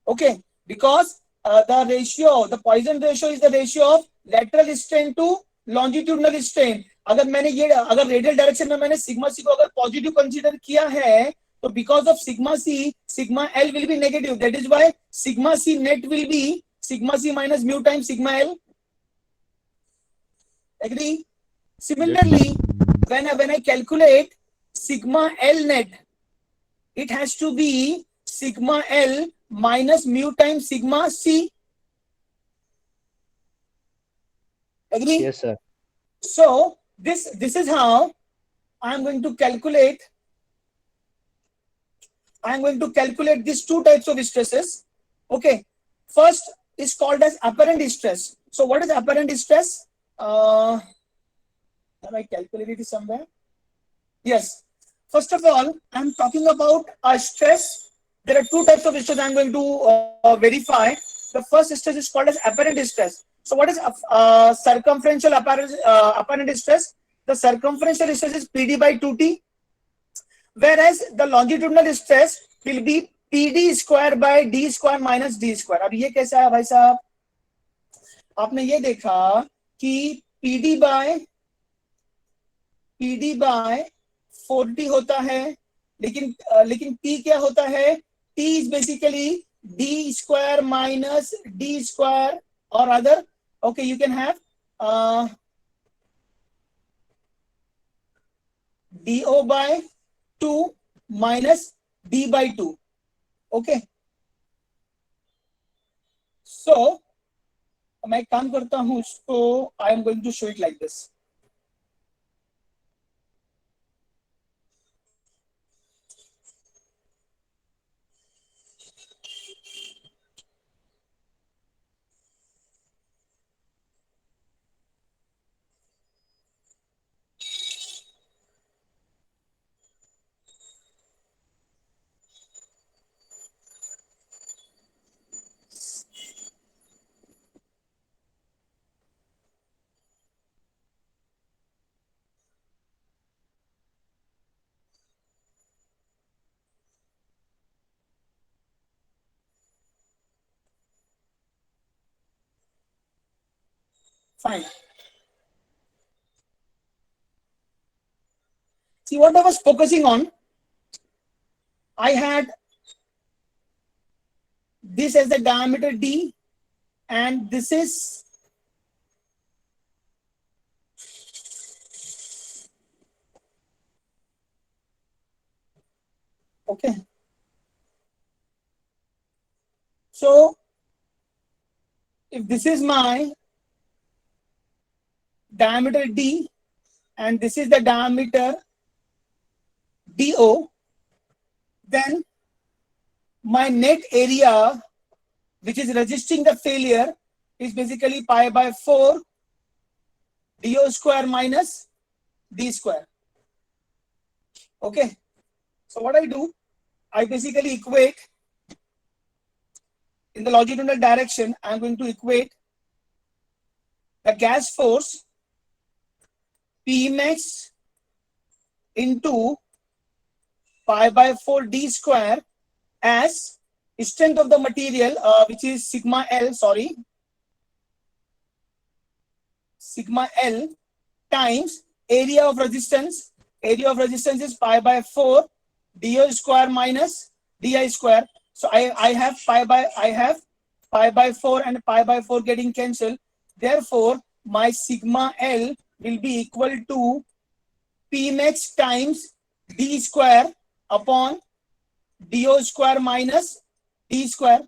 Okay, because the ratio, the Poisson ratio is the ratio of lateral strain to longitudinal strain. अगर मैंने ये अगर रेडियल डायरेक्शन में मैंने सिग्मा सी को अगर पॉजिटिव कंसीडर किया है तो because of sigma C sigma L will be negative. That is why sigma C net will be sigma c minus mu times sigma l. Agree? Similarly, when I calculate sigma l net, it has to be sigma l minus mu times sigma c. Agree? Yes, sir. So this is how I am going to calculate. I am going to calculate these two types of stresses. Okay. First is called as apparent stress. So what is apparent stress? Have I calculated it somewhere? Yes. First of all, I am talking about a stress. There are two types of stress I am going to verify. The first stress is called as apparent stress. So what is circumferential apparent stress? The circumferential stress is PD by 2T, whereas the longitudinal stress will be PD square by D square minus D square. अब ये कैसा है भाई साहब? आपने ये देखा कि PD by 4D होता है, लेकिन T क्या होता है? T is basically D square minus D square or other. Okay, you can have DO by 2 minus D by 2. Okay. So मैं एक काम करता हूँ इसको. I am going to show it like this. Fine. See what I was focusing on. I had this as the diameter D, and this is okay. So if this is my diameter D and this is the diameter DO, then my net area which is resisting the failure is basically pi by 4 DO square minus D square. Okay. So what I do, I basically equate in the longitudinal direction. I am going to equate the gas force P max into pi by 4 D square as strength of the material, which is sigma L, sigma L times area of resistance. Area of resistance is pi by 4 DO square minus DI square. So I have pi by 4 and pi by 4 getting cancelled. Therefore, my sigma L will be equal to P max times D square upon DO square minus D square.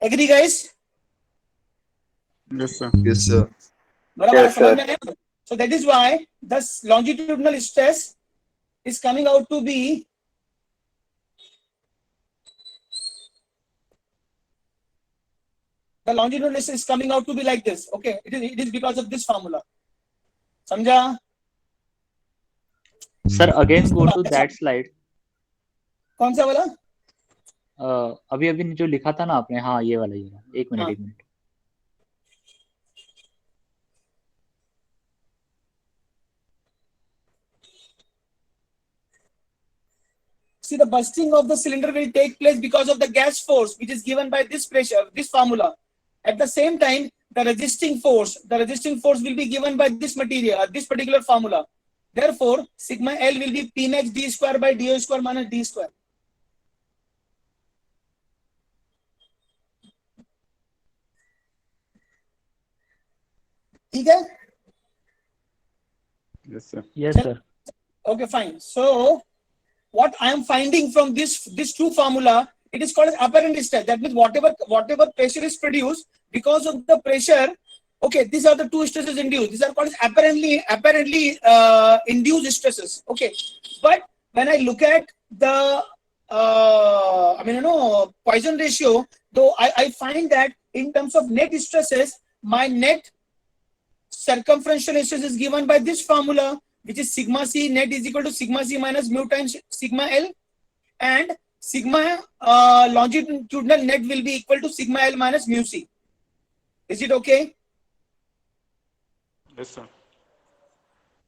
Agree, guys? Yes, sir. Yes, sir. Yes, sir. So that is why the longitudinal stress is coming out to be like this. Okay, it is because of this formula. समझा? Sir, again go to that slide. कौन सा वाला? अभी अभी जो लिखा था ना आपने, हाँ ये वाला, एक मिनट हाँ. एक minute. See, the bursting of the cylinder will take place because of the gas force, which is given by this pressure, this formula. At the same time, the resisting force will be given by this material, this particular formula. Therefore, sigma L will be P max d square by do square minus d square. ठीक है? Yes, sir. Yes sir. Okay, fine. So, what I am finding from this two formula, it is called as apparent stress. That means whatever pressure is produced because of the pressure. Okay, these are the two stresses induced. These are called as apparently induced stresses. Okay, but when I look at the Poisson ratio, though I find that in terms of net stresses, my net circumferential stress is given by this formula, which is sigma c net is equal to sigma c minus mu times sigma L, and sigma longitudinal net will be equal to sigma L minus mu c. Is it okay? Yes, sir.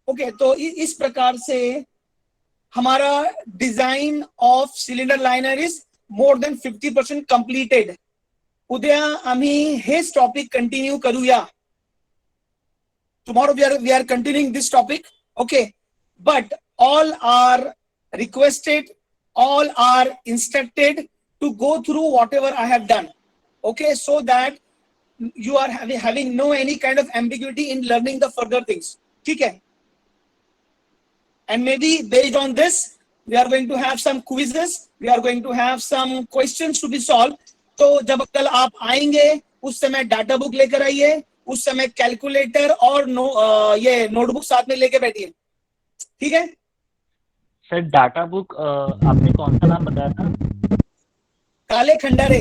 Okay, तो इस प्रकार से हमारा design of cylinder liner is more than 50% completed. उद्या आम्ही हेच topic continue करूया. Tomorrow we are continuing this topic. Okay, but all are requested, all are instructed to go through whatever I have done. Okay, so that you are having no any kind of ambiguity in learning the further things. Okay, and maybe based on this we are going to have some quizzes, we are going to have some questions to be solved. तो जब कल आप आएंगे उस समय data book लेकर आइए, उस समय कैलकुलेटर और ये नोटबुक साथ में लेके बैठिए. ठीक है सर डाटा बुक आपने कौन सा नाम बताया था? काले खंडारे.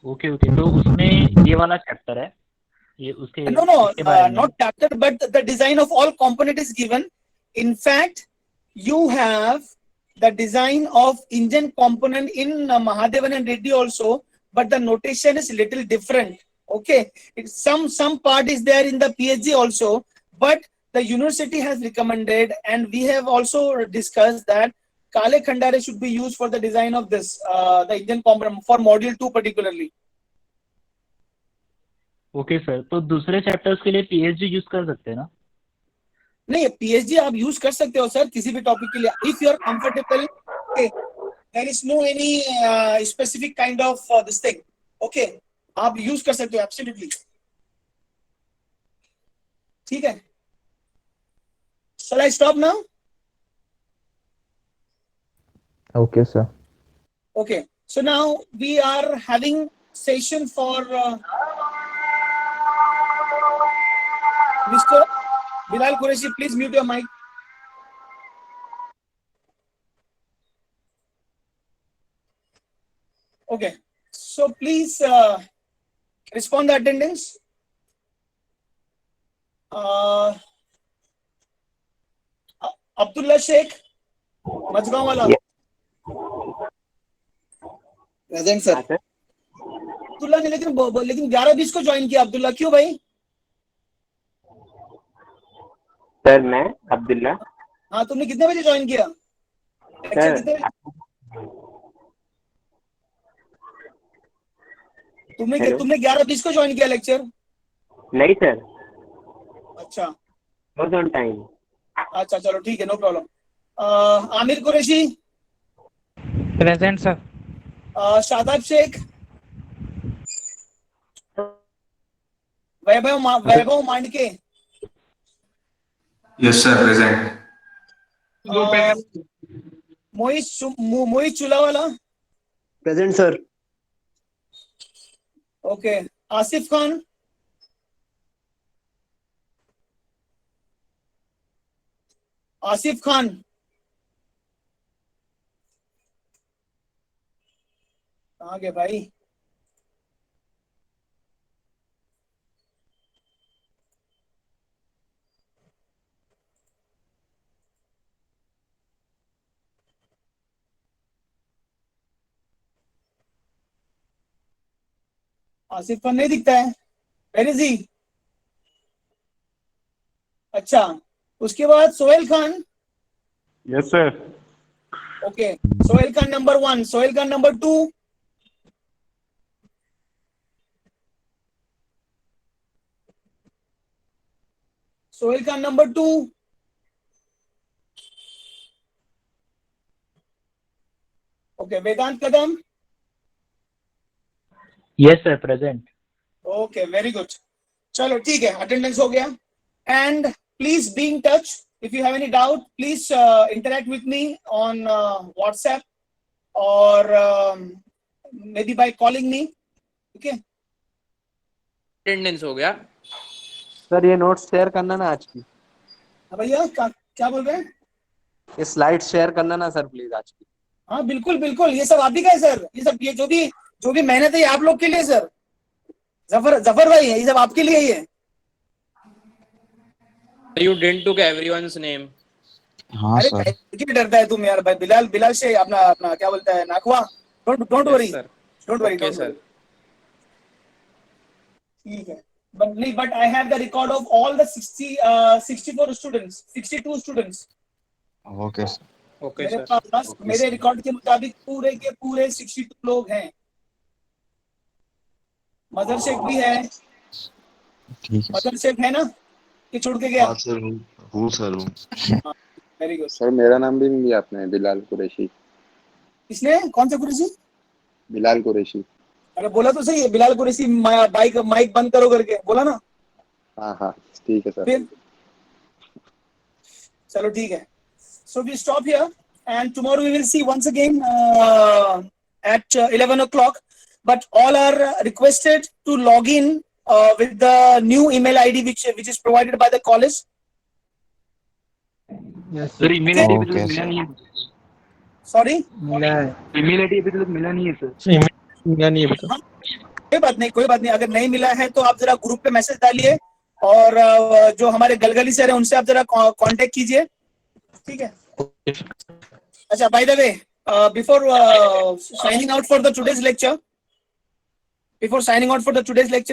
ओके ओके, तो उसमें ये वाला चैप्टर है, ये उसके इसके बारे में not chapter but the design of all component is given. In fact, you have the design of engine component in Mahadevan and Reddy also, but the notation is little different. Okay, some part is there in the PhD also, but the university has recommended and we have also discussed that Kale Khandare should be used for the design of this the engine component for module 2 particularly. Okay sir, तो दूसरे chapters के लिए PhD use कर सकते हैं ना? नहीं, PhD आप यूज कर सकते हो सर किसी भी टॉपिक के लिए, if you are comfortable. There is no any specific kind of this thing. Okay, आप यूज कर सकते हो एब्सोल्युटली. ठीक है, shall I stop now? Okay, sir. Okay, so now we are having session for Mr. Bilal Qureshi, please mute your mic. Okay, so please respond the attendance. Abdullah Sheikh, Majgaon wala. Present sir. Abdullah ने लेकिन 11:20 को join किया. अब्दुल्ला क्यों भाई? Sir मैं अब्दुल्ला. हाँ, तुमने कितने बजे ज्वाइन किया? लेक्चर कितने बजे? तुमने 11:20 को ज्वाइन किया लेक्चर? नहीं सर. अच्छा, was on time. अच्छा चलो ठीक है, no problem. Aamir Qureshi, present sir. Shadab Shaikh, Vaibhav Mandke. Yes sir, present. Mohit Chulawala. Present sir. Okay, Asif Khan. Asif Khan, कहाँ गए भाई? आसिफ खान नहीं दिखता है, वेयर इज ही? अच्छा, उसके बाद Sohail Khan. Yes, sir. Okay, Sohail Khan number 1, Sohail Khan number 2. Sohail Khan number 2. Okay, Vedant Kadam. Yes, sir, present. Okay, very good. चलो ठीक है, अटेंडेंस हो गया. And please be in touch. If you have any doubt please interact with me on WhatsApp or maybe by calling me. Okay, attendance हो गया. Sir ये notes share करना ना आज की, भैया क्या बोल रहे हैं? ये स्लाइड शेयर करना ना सर प्लीज आज की. हाँ बिल्कुल बिल्कुल, ये सब आप ही का है सर. ये सब ये जो भी मेहनत है ये आप लोग के लिए सर. जफर भाई, ये सब आपके लिए ही है. You didn't took everyone's name. हाँ अरे सर. क्यों डरता है तुम यार भाई? बिलाल से अपना क्या बोलता है, नाकवा. Don't worry, Yes, sir. Don't worry, Okay, don't sir. Worry. ठीक है. But I have the record of all the 64 students, 62 students. Okay sir. Okay, मेरे sir. पास मेरे रिकॉर्ड के मुताबिक पूरे के पूरे 62 लोग हैं. मदर शेख भी है. ठीक है. मदर शेख है ना, कि छोड़ के गया? सर हूँ सर हूँ. Very good. सर मेरा नाम भी नहीं लिया आपने, बिलाल कुरैशी. किसने? कौन सा कुरैशी? बिलाल कुरैशी. अरे बोला तो सही है, बिलाल कुरैशी. माइक बंद करो करके बोला ना. हाँ हाँ ठीक है सर. फिर चलो ठीक है. So we stop here and tomorrow we will see once again at 11 o'clock. But all are requested to log in with the new email ID which is provided by the college. Yes, sir sir. Email ID अभी Okay, तक मिला sir. नहीं है. Sorry, मिला है. Email ID अभी तक मिला नहीं है सर. कोई बात नहीं. अगर नहीं मिला है तो आप जरा ग्रुप पे मैसेज डालिए और जो हमारे गलगली सर है उनसे आप जरा कांटेक्ट कीजिए. ठीक है. अच्छा, by the way, before signing out for the today's lecture,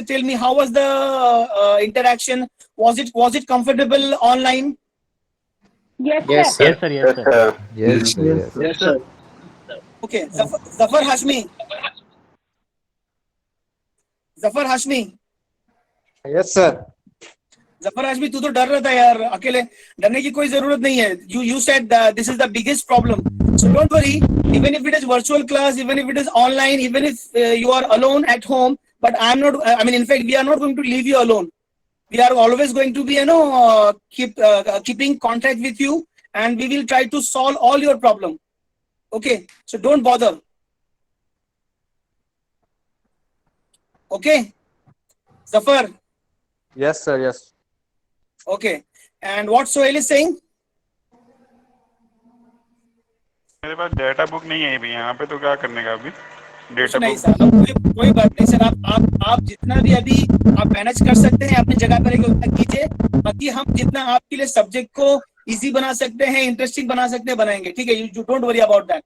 tell me how was the interaction? Was it comfortable online? Yes, Yes, sir. sir. Yes, sir. Yes, sir. Yes sir. Yes. Yes, sir. Okay, Zafar Hashmi. Yes sir. Zafar Hashmi, तू तो डर रहा था यार अकेले. डरने की कोई जरूरत नहीं है. You said this is the biggest problem. So don't worry. Even if it is virtual class, even if it is online, even if you are alone at home, but I am not. I mean, in fact, we are not going to leave you alone. We are always going to be, keeping contact with you, and we will try to solve all your problem. Okay, so don't bother. Okay, Zafar. Yes sir. Yes. Okay, and what Sohail is saying? मेरे पास data book नहीं है अभी यहाँ पे, तो क्या करने का अभी? डेटा नहीं बुक. सर, अब कोई बात नहीं सर. आप जितना भी अभी आप मैनेज कर सकते हैं अपनी जगह पर उतना कीजिए. बाकी हम जितना आपके लिए सब्जेक्ट को इजी बना सकते हैं, इंटरेस्टिंग बना सकते हैं, बनाएंगे. ठीक है, you don't worry about that.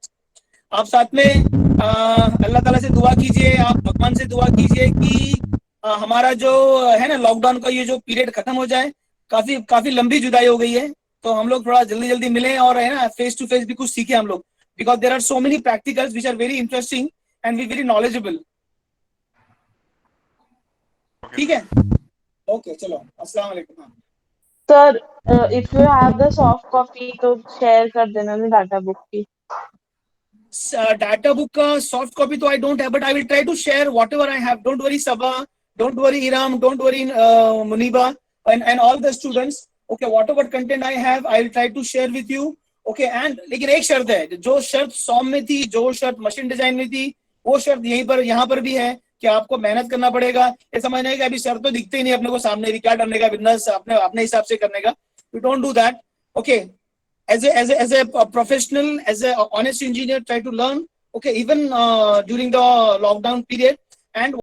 आप साथ में अल्लाह ताला से दुआ कीजिए, आप भगवान से दुआ कीजिए कि हमारा जो है ना लॉकडाउन का ये जो पीरियड खत्म हो जाए. काफी लंबी जुदाई हो गई है, तो हम लोग थोड़ा जल्दी मिलें और है ना फेस टू फेस भी कुछ सीखे हम लोग. Because there are so many practicals which are very interesting and we very knowledgeable. ठीक है. Okay, चलो. अस्सलाम वालेकुम. Sir, if you have the soft copy, तो share कर देना ना डाटा बुक की. Data book का soft copy तो I don't have, but I will try to share whatever I have. Don't worry Sabah, don't worry Iram, don't worry Muniba and all the students. Okay, whatever content I have, I will try to share with you. Okay, and लेकिन एक शर्त है, जो शर्त सॉम में थी, जो शर्त मशीन डिजाइन में थी, वो शर्त यहाँ पर भी है कि आपको मेहनत करना पड़ेगा. ये समझना है कि अभी शर्त तो दिखते ही नहीं अपने को सामने भी, क्या करने का बिजनेस अपने हिसाब से करने का. You don't do that. Okay, as a professional, as a honest engineer, try to learn. Okay, even during the lockdown period. And